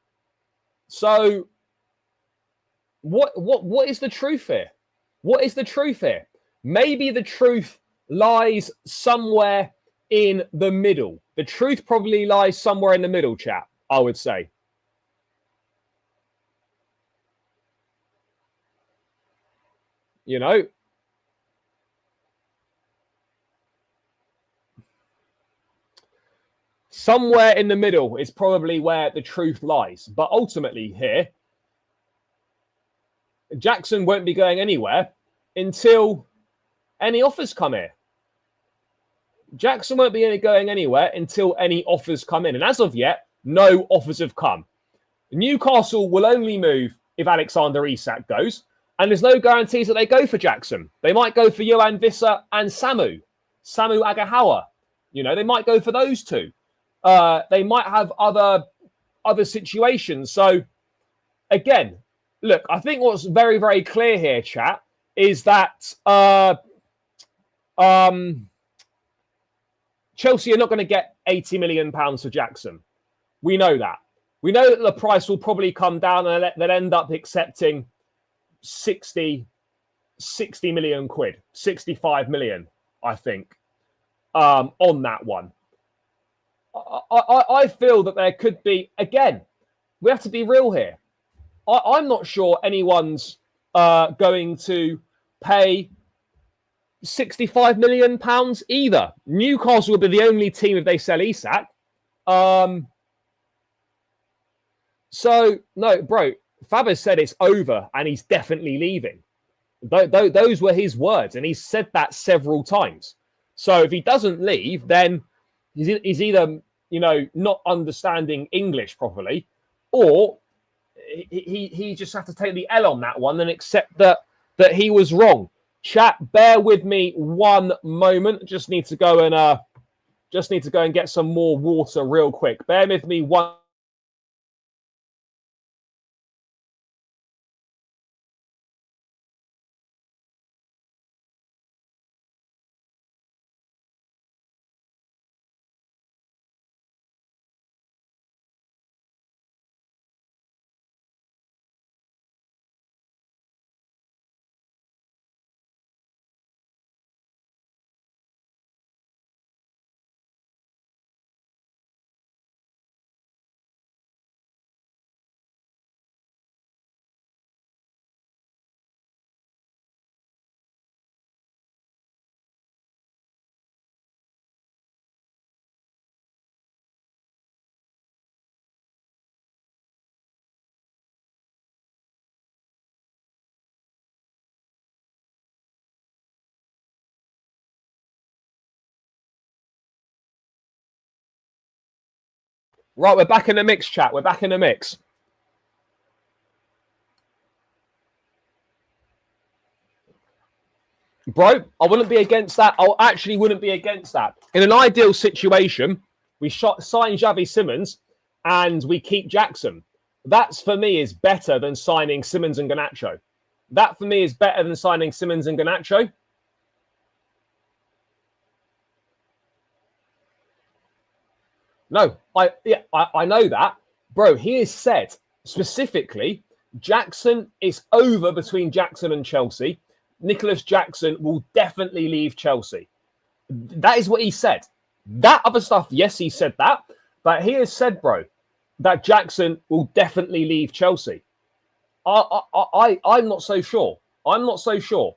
So, what is the truth here? What is the truth here? Maybe the truth lies somewhere in the middle. The truth probably lies somewhere in the middle, chat, I would say. You know? Somewhere in the middle is probably where the truth lies. But ultimately here, Jackson won't be going anywhere until any offers come here. Jackson won't be going anywhere until any offers come in. And as of yet, no offers have come. Newcastle will only move if Alexander Isak goes. And there's no guarantees that they go for Jackson. They might go for Johan Visser and Samu Agahawa. You know, they might go for those two. They might have other situations. So, again, look, I think what's very, very clear here, chat, is that Chelsea are not going to get £80 million for Jackson. We know that. We know that the price will probably come down and they'll end up accepting 60 million quid, 65 million, I think, on that one. I feel that there could be, again, we have to be real here. I'm not sure anyone's going to pay £65 million either. Newcastle will be the only team if they sell Isak. So, no, bro, Fabio said it's over and he's definitely leaving. Those were his words, and he's said that several times. So if he doesn't leave, then he's either, you know, not understanding English properly, or he just have to take the L on that one and accept that he was wrong. Chat, bear with me one moment. Just need to go and get some more water real quick. Bear with me one. Right, we're back in the mix, chat. We're back in the mix. Bro, I wouldn't be against that. I actually wouldn't be against that. In an ideal situation, we sign Xavi Simons and we keep Jackson. That, for me, is better than signing Simons and Garnacho. That, for me, is better than signing Simons and Garnacho. No, I know that. Bro, he has said specifically, Jackson is over between Jackson and Chelsea. Nicholas Jackson will definitely leave Chelsea. That is what he said. That other stuff, yes, he said that. But he has said, bro, that Jackson will definitely leave Chelsea. I'm not so sure. I'm not so sure.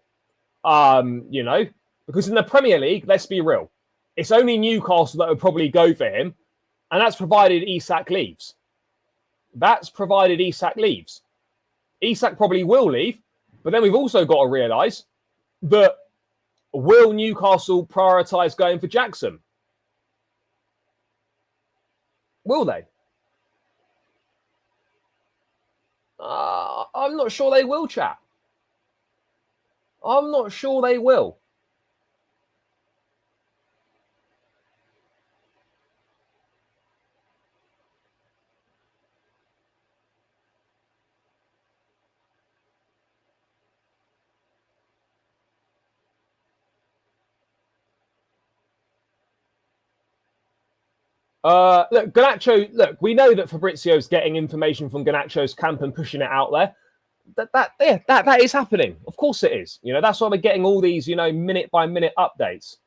You know, because in the Premier League, let's be real, it's only Newcastle that would probably go for him. And that's provided Isak leaves. That's provided Isak leaves. Isak probably will leave, but then we've also got to realise that will Newcastle prioritise going for Jackson? Will they? I'm not sure they will, chat. I'm not sure they will. Look, Garnacho, look, we know that Fabrizio's getting information from Garnacho's camp and pushing it out there. That is happening. Of course it is. You know, that's why we're getting all these, you know, minute by minute updates.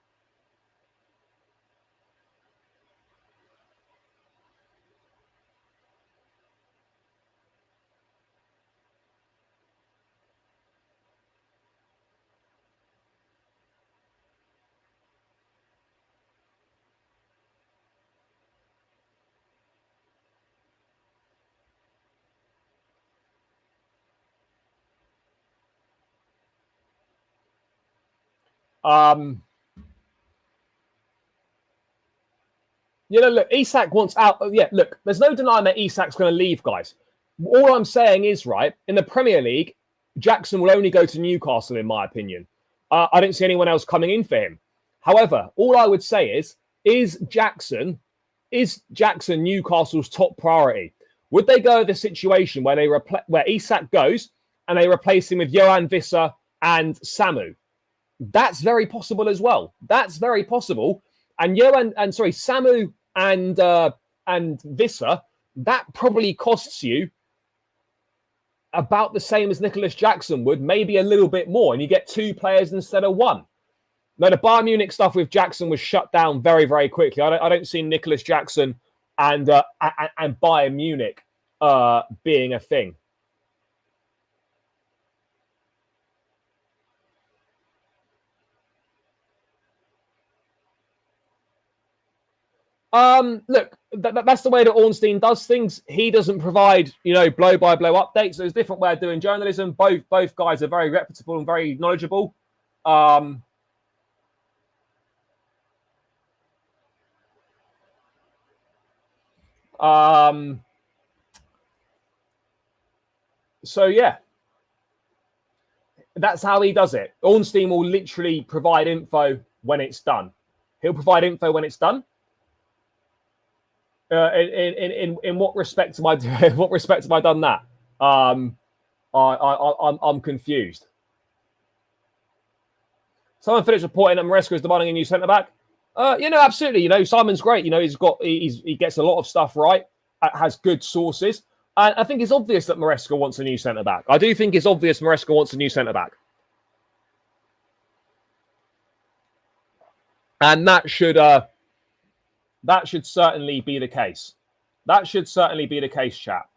Look, Isak wants out. Yeah, look, there's no denying that Isak's going to leave, guys. All I'm saying is, right, in the Premier League, Jackson will only go to Newcastle, in my opinion. I don't see anyone else coming in for him. However, all I would say is Jackson Newcastle's top priority? Would they go the situation where where Isak goes and they replace him with Johan Visser and Samu? That's very possible as well. That's very possible. And Samu and Visser, that probably costs you about the same as Nicholas Jackson would, maybe a little bit more, and you get two players instead of one. Now, the Bayern Munich stuff with Jackson was shut down very, very quickly. I don't see Nicholas Jackson and Bayern Munich being a thing. Look, that's the way that Ornstein does things. He doesn't provide, blow-by-blow updates. There's a different way of doing journalism. Both guys are very reputable and very knowledgeable. So, yeah. That's how he does it. Ornstein will literally provide info when it's done. He'll provide info when it's done. In what respect have I done that? I'm confused. Someone finished reporting that Maresca is demanding a new centre back. Absolutely. Simon's great. He gets a lot of stuff right. Has good sources, and I think it's obvious that Maresca wants a new centre back. I do think it's obvious Maresca wants a new centre back, and that should certainly be the case. That should certainly be the case, chat.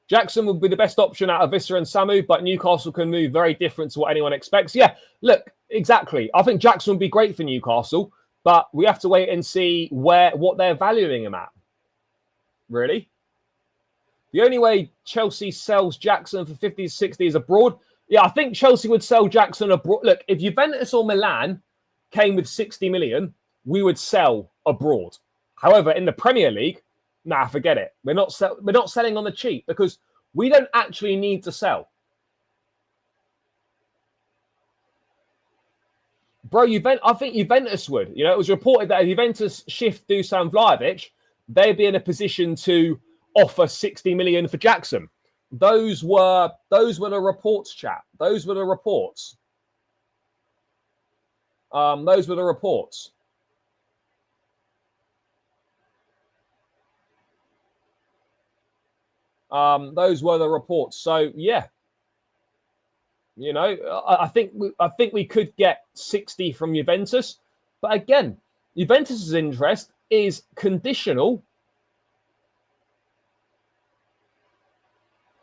Jackson would be the best option out of Visser and Samu, but Newcastle can move very different to what anyone expects. Yeah, look, exactly. I think Jackson would be great for Newcastle, but we have to wait and see what they're valuing him at. Really? The only way Chelsea sells Jackson for 50 to 60 is abroad. Yeah, I think Chelsea would sell Jackson abroad. Look, if Juventus or Milan came with 60 million, we would sell abroad. However, in the Premier League, nah, forget it. We're not selling on the cheap because we don't actually need to sell. Bro, I think Juventus would. It was reported that if Juventus shift Dusan Vlahovic, they'd be in a position to offer 60 million for Jackson. Those were the reports, chat. Those were the reports. Those were the reports. Those were the reports. So yeah, I think we could get 60 from Juventus, but again, Juventus's interest is conditional.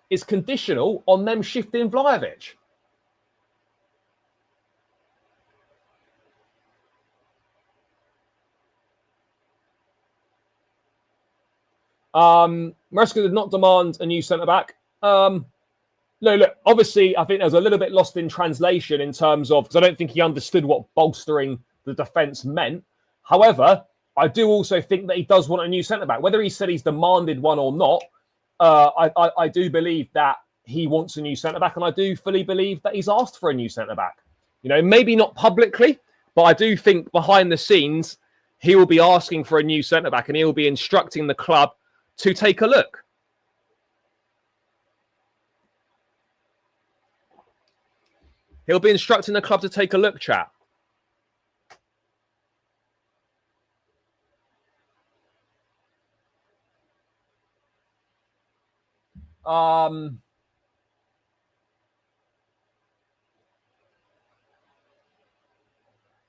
Is conditional on them shifting Vlahovic. Maresca did not demand a new centre-back. No, look, obviously, I think there was a little bit lost in translation in terms of, because I don't think he understood what bolstering the defence meant. However, I do also think that he does want a new centre-back. Whether he said he's demanded one or not, I do believe that he wants a new centre-back, and I do fully believe that he's asked for a new centre-back. Maybe not publicly, but I do think behind the scenes, he will be asking for a new centre-back, and he will be instructing the club to take a look. He'll be instructing the club to take a look, chat.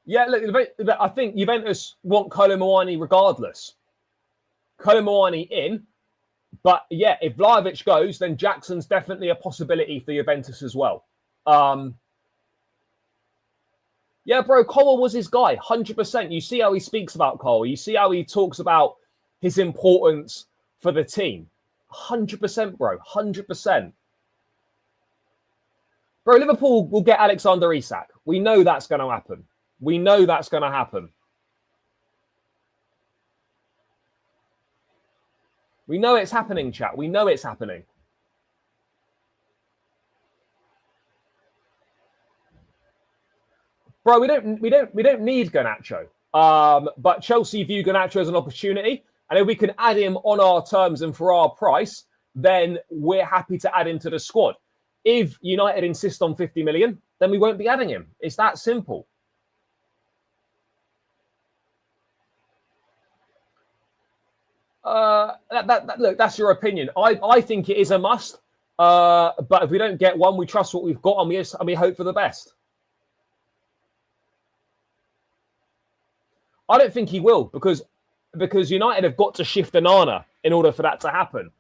Yeah, look, I think Juventus want Kolo Muani regardless. Kolo Muani in, but yeah, if Vlahovic goes, then Jackson's definitely a possibility for Juventus as well. Yeah, bro, Cole was his guy, 100%. You see how he speaks about Cole. You see how he talks about his importance for the team. 100%, bro, 100%. Bro, Liverpool will get Alexander Isak. We know that's going to happen. We know that's going to happen. We know it's happening, chat. We know it's happening. Bro, we don't need Garnacho. But Chelsea view Garnacho as an opportunity, and if we can add him on our terms and for our price, then we're happy to add him to the squad. If United insist on 50 million, then we won't be adding him. It's that simple. Look, that's your opinion. I think it is a must. But if we don't get one, we trust what we've got and we hope for the best. I don't think he will because United have got to shift Onana in order for that to happen.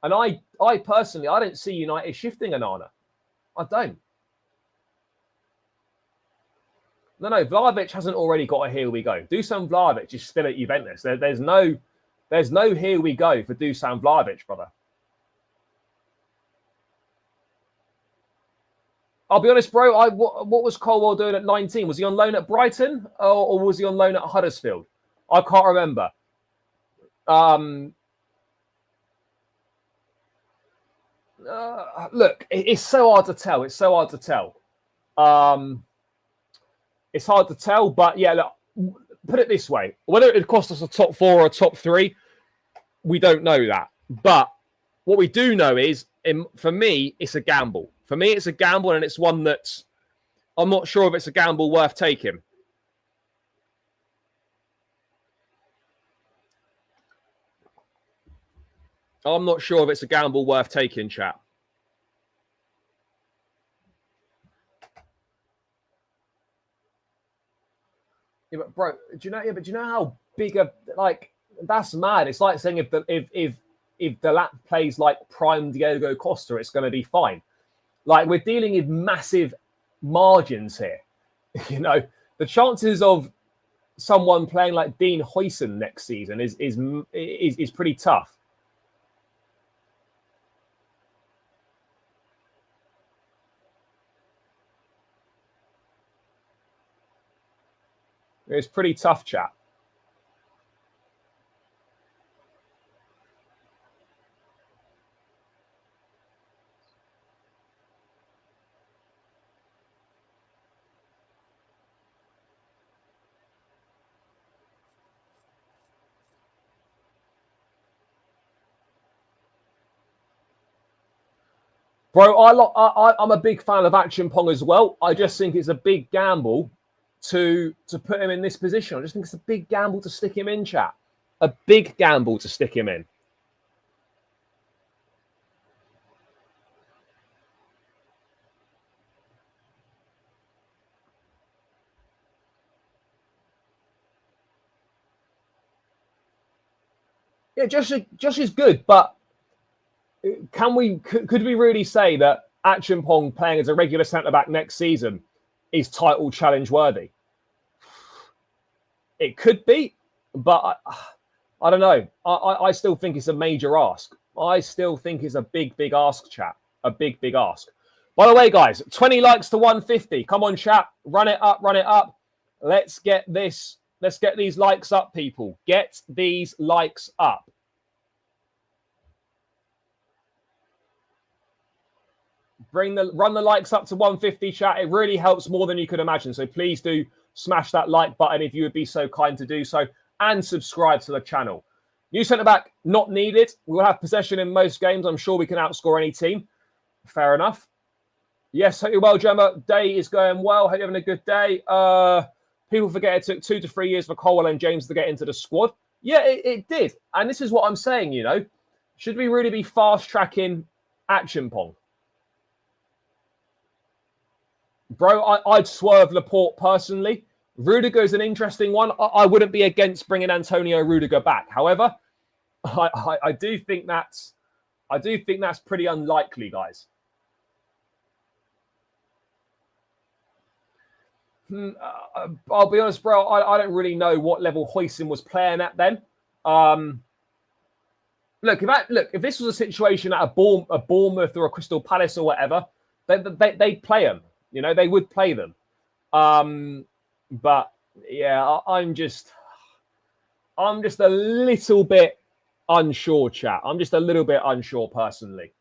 And I personally, I don't see United shifting Onana. I don't. No, Vlahovic hasn't already got a here we go. Dusan Vlahovic is still at Juventus. There's no here we go for Dusan Vlahovic, brother. I'll be honest, bro. What was Colwell doing at 19? Was he on loan at Brighton or was he on loan at Huddersfield? I can't remember. Look, it's so hard to tell. It's so hard to tell. It's hard to tell, but yeah, look, put it this way. Whether it cost us a top 4 or a top 3, we don't know that. But what we do know is, for me, it's a gamble. For me, it's a gamble, and it's one that I'm not sure if it's a gamble worth taking. I'm not sure if it's a gamble worth taking, chat. Yeah, but bro, do you know how big a that's mad. It's like saying if the lap plays like prime Diego Costa, it's going to be fine. Like, we're dealing with massive margins here. The chances of someone playing like Dean Huijsen next season is pretty tough. It's pretty tough, chat. Bro, I'm a big fan of Acheampong as well. I just think it's a big gamble to put him in this position. I just think it's a big gamble to stick him in, chat. A big gamble to stick him in. Yeah, Josh is good, but could we really say that Acheampong playing as a regular centre-back next season is title challenge worthy? It could be, but I don't know. I still think it's a major ask. I still think it's a big ask, chat. A big ask. By the way, guys, 20 likes to 150. Come on, chat. Run it up. Let's get this. Let's get these likes up, people. Get these likes up. Run the likes up to 150, chat. It really helps more than you could imagine. So please do smash that like button if you would be so kind to do so, and subscribe to the channel. New centre-back, not needed. We will have possession in most games. I'm sure we can outscore any team. Fair enough. Yes, hope you're well, Gemma. Day is going well. Hope you're having a good day. People forget it took 2 to 3 years for Colwell and James to get into the squad. Yeah, it did. And this is what I'm saying, Should we really be fast-tracking Acheampong? Bro, I'd swerve Laporte personally. Rudiger's an interesting one. I wouldn't be against bringing Antonio Rudiger back. However, I do think that's pretty unlikely, guys. I'll be honest, bro. I don't really know what level Huijsen was playing at then. Look, if this was a situation at a Bournemouth or a Crystal Palace or whatever, They'd play them. You know, they would play them. But yeah, I'm just a little bit unsure, chat. I'm just a little bit unsure personally.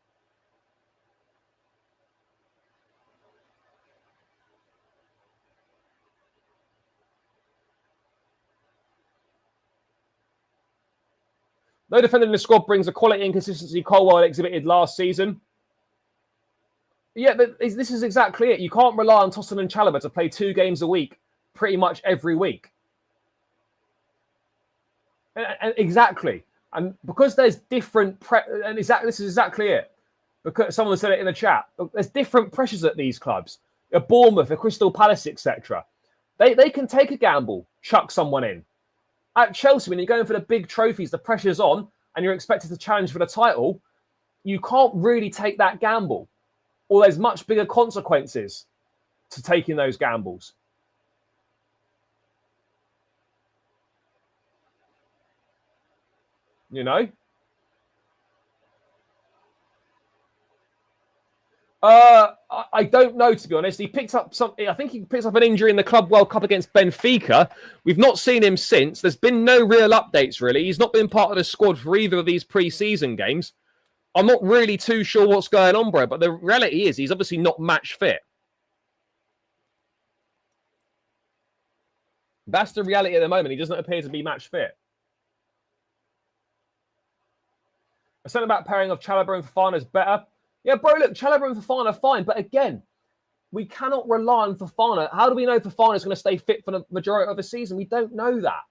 No defender in the squad brings the quality and consistency Colwell exhibited last season. Yeah, this is exactly it. You can't rely on Tosin and Chalobah to play 2 games a week pretty much every week. Exactly. And because there's different... this is exactly it. Because someone said it in the chat. There's different pressures at these clubs. At Bournemouth, at Crystal Palace, etc. They can take a gamble, chuck someone in. At Chelsea, when you're going for the big trophies, the pressure's on, and you're expected to challenge for the title, you can't really take that gamble. Or there's much bigger consequences to taking those gambles. You know? I don't know, to be honest. He picked up something. I think he picked up an injury in the Club World Cup against Benfica. We've not seen him since. There's been no real updates, really. He's not been part of the squad for either of these pre-season games. I'm not really too sure what's going on, bro, but the reality is he's obviously not match fit. That's the reality at the moment. He doesn't appear to be match fit. A centre-back pairing of Chalobah and Fofana is better. Yeah, bro, look, Chalobah and Fofana are fine. But again, we cannot rely on Fofana. How do we know Fofana is going to stay fit for the majority of the season? We don't know that.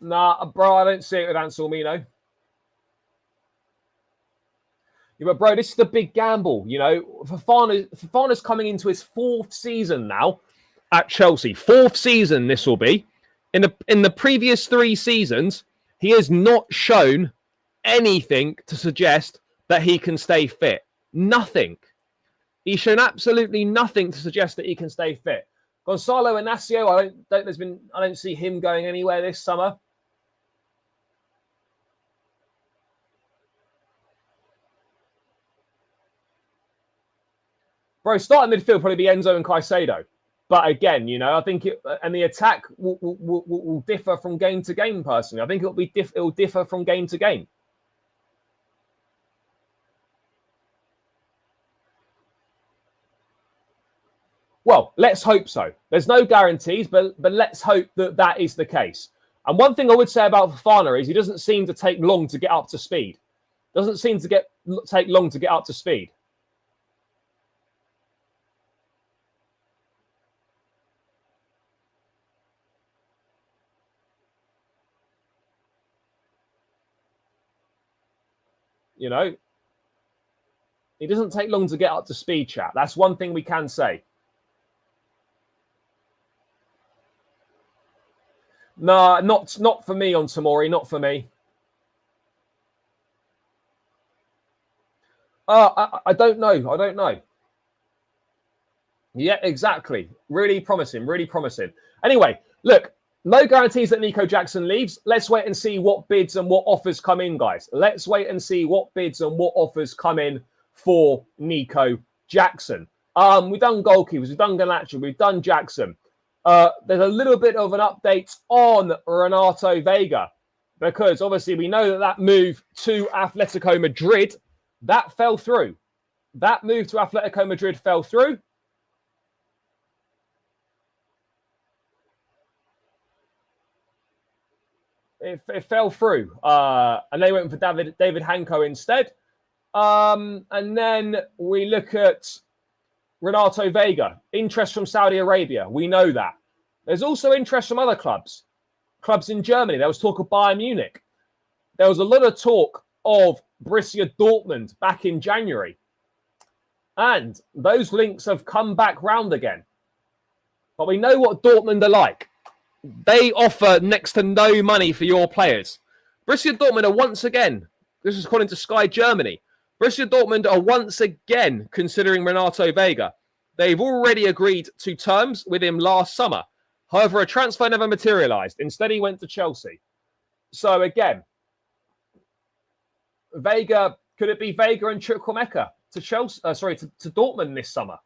Nah, bro, I don't see it with Ansel Mino. Yeah, but bro, this is the big gamble. You know, Fofana's coming into his 4th season now at Chelsea. 4th season this will be. In the previous 3 seasons, he has not shown anything to suggest that he can stay fit. Nothing. He's shown absolutely nothing to suggest that he can stay fit. Gonzalo Inacio, I don't see him going anywhere this summer. Bro, starting midfield probably be Enzo and Caicedo. But again, you know, I think and the attack will differ from game to game. Personally, I think it'll differ from game to game. Well, let's hope so. There's no guarantees, but let's hope that is the case. And one thing I would say about Fofana is he doesn't seem to take long to get up to speed. Doesn't seem to take long to get up to speed. You know, it doesn't take long to get up to speed, chat. That's one thing we can say. No, not for me on Tomori, not for me. I don't know. I don't know. Yeah, exactly. Really promising, really promising. Anyway, look, no guarantees that Nico Jackson leaves. Let's wait and see what bids and what offers come in, guys. Let's wait and see what bids and what offers come in for Nico Jackson. We've done goalkeepers, we've done Garnacho, we've done Jackson. There's a little bit of an update on Renato Vega because obviously we know that move to Atletico Madrid, that fell through. That move to Atletico Madrid fell through. It fell through. And they went for David Hanko instead. And then we look at Renato Vega. Interest from Saudi Arabia. We know that. There's also interest from other clubs. Clubs in Germany. There was talk of Bayern Munich. There was a lot of talk of Borussia Dortmund back in January. And those links have come back round again. But we know what Dortmund are like. They offer next to no money for your players. Borussia Dortmund are once again, this is according to Sky Germany, Borussia Dortmund are once again considering Renato Vega. They've already agreed to terms with him last summer. However, a transfer never materialised. Instead, he went to Chelsea. So again, Vega, could it be Vega and Chukwuemeka to Chelsea? To Dortmund this summer?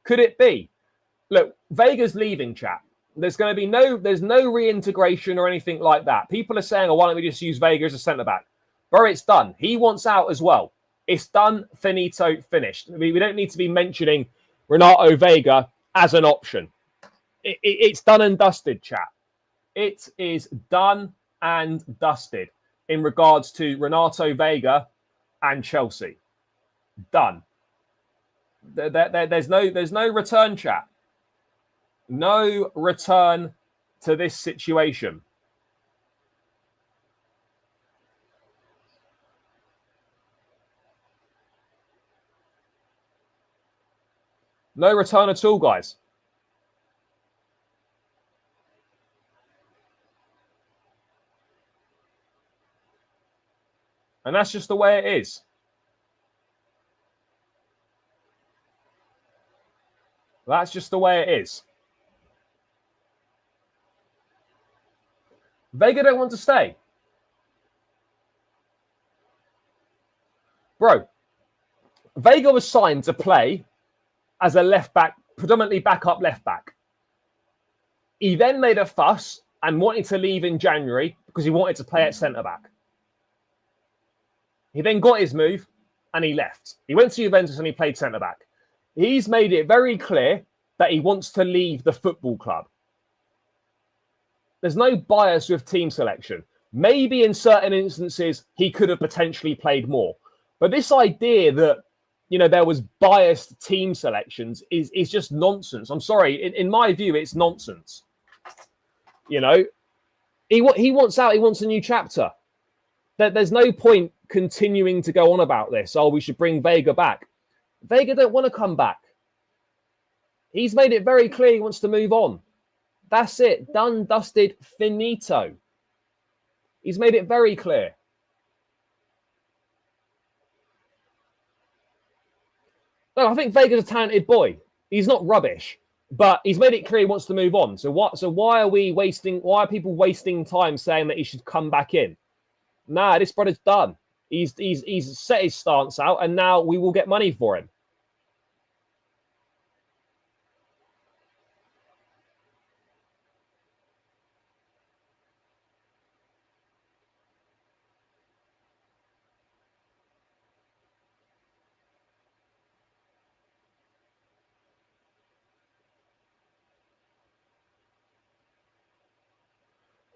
Could it be? Look, Vega's leaving, chat. There's going to be there's no reintegration or anything like that. People are saying, oh, why don't we just use Vega as a centre-back? Bro, it's done. He wants out as well. It's done, finito, finished. We don't need to be mentioning Renato Vega as an option. It's done and dusted, chat. It is done and dusted in regards to Renato Vega and Chelsea. Done. There's no return, chat. No return to this situation. No return at all, guys. And that's just the way it is. That's just the way it is. Vega don't want to stay. Bro, Vega was signed to play as a left back, predominantly backup left back. He then made a fuss and wanted to leave in January because he wanted to play at centre back. He then got his move and he left. He went to Juventus and he played centre back. He's made it very clear that he wants to leave the football club. There's no bias with team selection. Maybe in certain instances, he could have potentially played more. But this idea that, you know, there was biased team selections is just nonsense. I'm sorry. In my view, it's nonsense. You know, he wants out. He wants a new chapter. There's no point continuing to go on about this. Oh, we should bring Vega back. Vega don't want to come back. He's made it very clear he wants to move on. That's it. Done, dusted, finito. He's made it very clear. No, I think Vega's a talented boy. He's not rubbish, but he's made it clear he wants to move on. So why are people wasting time saying that he should come back in? Nah, this brother's done. He's set his stance out, and now we will get money for him.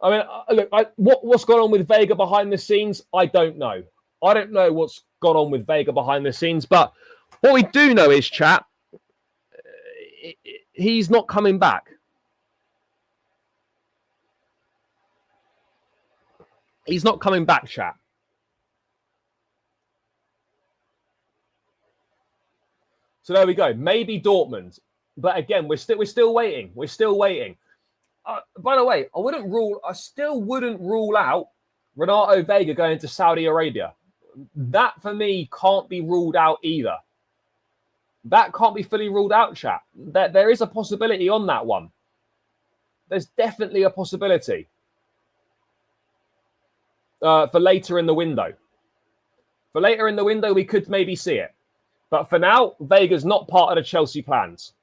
I mean, look, what's gone on with Vega behind the scenes? I don't know. I don't know what's gone on with Vega behind the scenes, but what we do know is, chat, he's not coming back. He's not coming back, chat. So there we go. Maybe Dortmund, but again, we're still waiting. We're still waiting. By the way, I still wouldn't rule out Renato Vega going to Saudi Arabia. That for me can't be ruled out either. That can't be fully ruled out, chat. There is a possibility on that one. There's definitely a possibility for later in the window. For later in the window, we could maybe see it. But for now, Vega's not part of the Chelsea plans.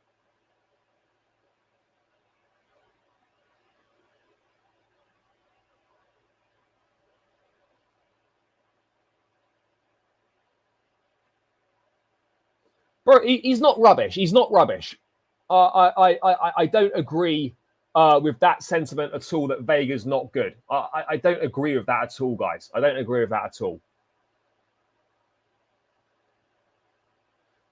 Bro, he's not rubbish. He's not rubbish. I don't agree with that sentiment at all that Vega's not good. I don't agree with that at all, guys. I don't agree with that at all.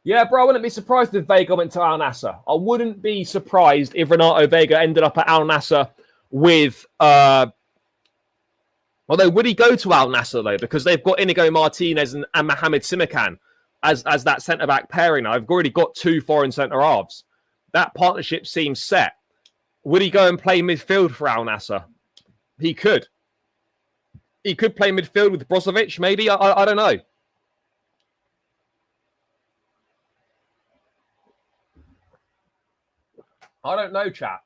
Yeah, bro, I wouldn't be surprised if Vega went to Al Nassr. I wouldn't be surprised if Renato Vega ended up at Al Nassr with... Although, would he go to Al Nassr, though? Because they've got Inigo Martinez and Mohamed Simikan as that centre-back pairing now. I've already got two foreign centre-halves. That partnership seems set. Would he go and play midfield for Al Nassr? He could. He could play midfield with Brozovic, maybe. I don't know. I don't know, chat.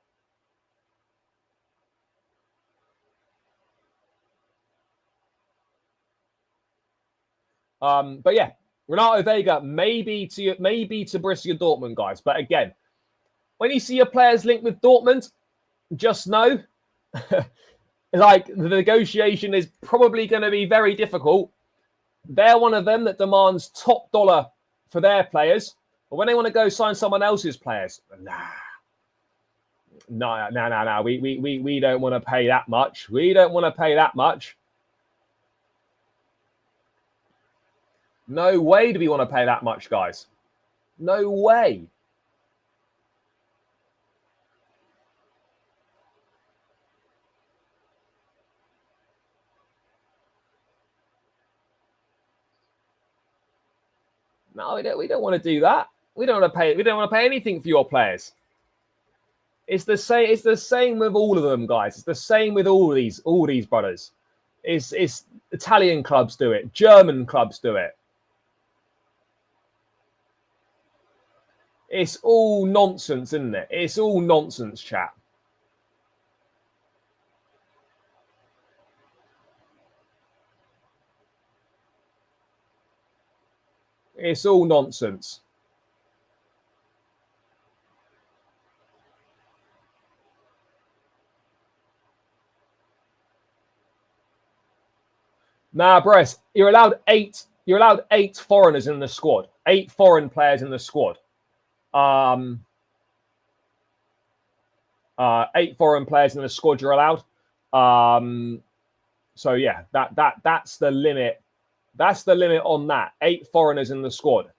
But yeah, Renato Vega maybe to Borussia Dortmund, guys. But again, when you see your players linked with Dortmund, just know, like, the negotiation is probably going to be very difficult. They're one of them that demands top dollar for their players. But when they want to go sign someone else's players, no. We don't want to pay that much. We don't want to pay that much. No way do we want to pay that much, guys. No way. No, we don't want to do that. We don't want to pay anything for your players. It's the same. It's the same with all of them, guys. It's the same with all these brothers. It's Italian clubs do it. German clubs do it. It's all nonsense, isn't it? It's all nonsense, chat. It's all nonsense. Nah, Bryce, you're allowed eight foreigners in the squad. 8 foreign players in the squad. 8 foreign players in the squad you're allowed. So yeah, that's the limit. That's the limit on that. 8 foreigners in the squad.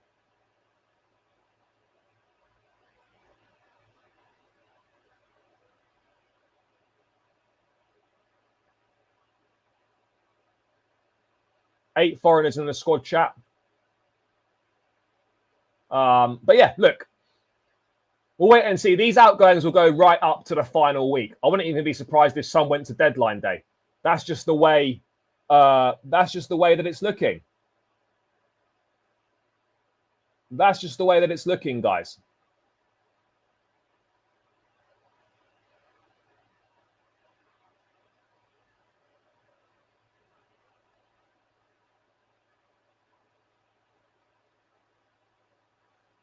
Eight foreigners in the squad, chat. But yeah, look, we'll wait and see. These outgoings will go right up to the final week. I wouldn't even be surprised if some went to deadline day. That's just the way. That's just the way that it's looking. That's just the way that it's looking, guys.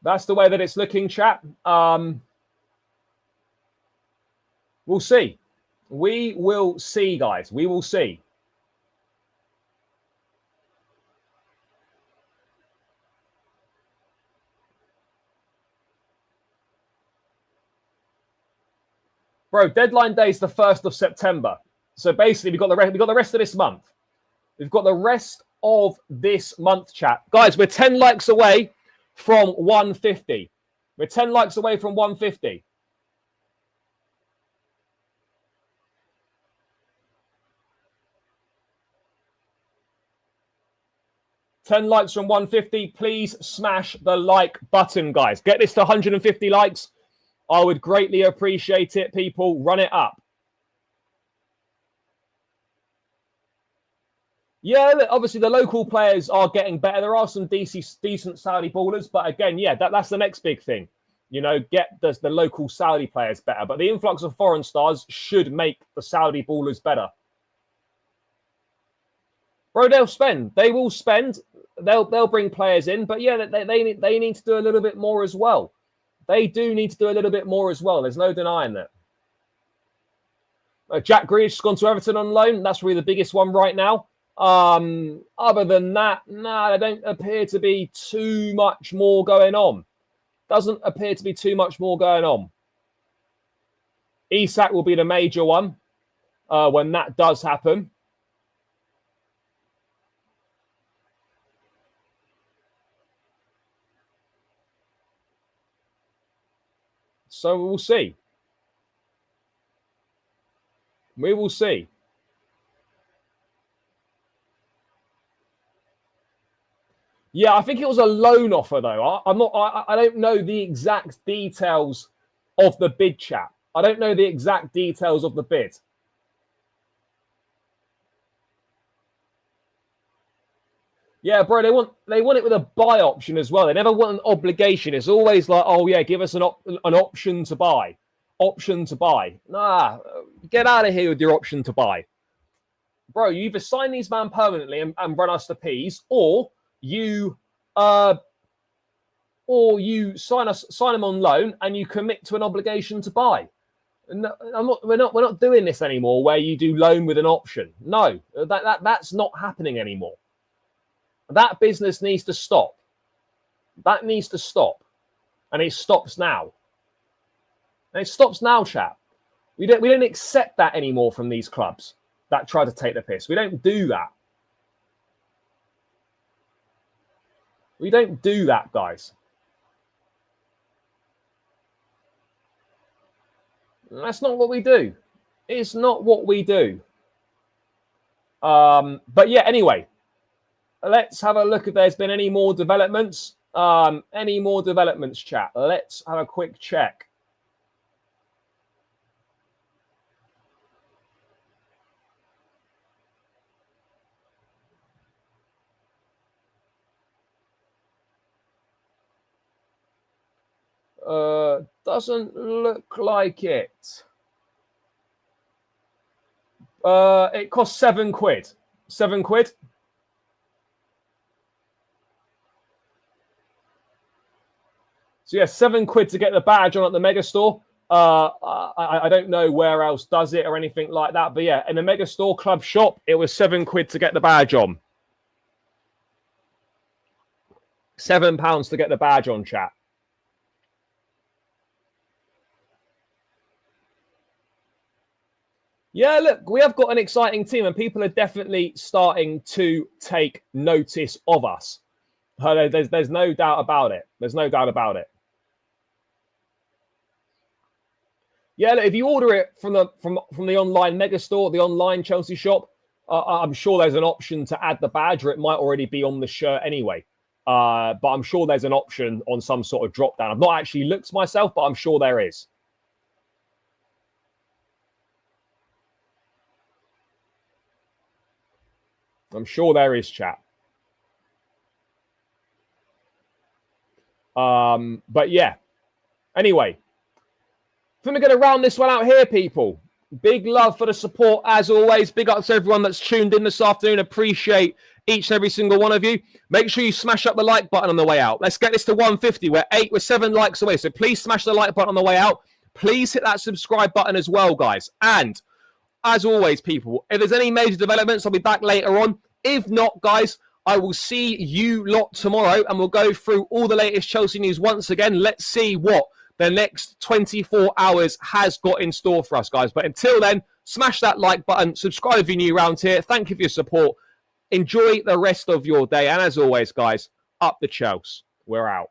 That's the way that it's looking, chat. We'll see. We will see, guys. We will see. Bro, deadline day is the 1st of September. So basically, we've got the rest of this month. We've got the rest of this month, chat. Guys, we're 10 likes away from 150. We're 10 likes away from 150. Ten likes from 150. Please smash the like button, guys. Get this to 150 likes. I would greatly appreciate it, people. Run it up. Yeah, obviously the local players are getting better. There are some decent Saudi ballers, but again, yeah, that's the next big thing. You know, get the local Saudi players better. But the influx of foreign stars should make the Saudi ballers better. Bro, they'll spend. They will spend. They'll bring players in, but yeah, they need to do a little bit more as well. They do need to do a little bit more as well. There's no denying that. Jack Grealish has gone to Everton on loan. That's really the biggest one right now. Other than that, there don't appear to be too much more going on. Doesn't appear to be too much more going on. Isak will be the major one when that does happen. So we'll see. We will see. Yeah, I think it was a loan offer though. I don't know the exact details of the bid, chat. I don't know the exact details of the bid. Yeah, bro, they want it with a buy option as well. They never want an obligation. It's always like, oh yeah, give us an option to buy. option to buy. Nah, get out of here with your option to buy. Bro, you either sign these man permanently and run us the peas, or you sign them on loan and you commit to an obligation to buy. No, we're not doing this anymore where you do loan with an option. No, that's not happening anymore. That business needs to stop. That needs to stop. And it stops now. And it stops now, chap. We don't accept that anymore from these clubs that try to take the piss. We don't do that. We don't do that, guys. That's not what we do. It's not what we do. But yeah, anyway, let's have a look if there's been any more developments. Any more developments, chat? Let's have a quick check. Doesn't look like it. It cost £7. £7. So yeah, £7 to get the badge on at the mega store. I don't know where else does it or anything like that, but yeah, in the mega store club shop, it was £7 to get the badge on. £7 to get the badge on, chat. Yeah, look, we have got an exciting team and people are definitely starting to take notice of us. There's no doubt about it. There's no doubt about it. Yeah, look, if you order it from the online mega store, the online Chelsea shop, I'm sure there's an option to add the badge, or it might already be on the shirt anyway. But I'm sure there's an option on some sort of drop down. I've not actually looked myself, but I'm sure there is. I'm sure there is, chat. But yeah. Anyway, I think we're going to round this one out here, people. Big love for the support, as always. Big up to everyone that's tuned in this afternoon. Appreciate each and every single one of you. Make sure you smash up the like button on the way out. Let's get this to 150. We're 7 likes away. So please smash the like button on the way out. Please hit that subscribe button as well, guys. And as always, people, if there's any major developments, I'll be back later on. If not, guys, I will see you lot tomorrow and we'll go through all the latest Chelsea news once again. Let's see what the next 24 hours has got in store for us, guys. But until then, smash that like button, subscribe if you're new around here. Thank you for your support. Enjoy the rest of your day. And as always, guys, up the Chelsea. We're out.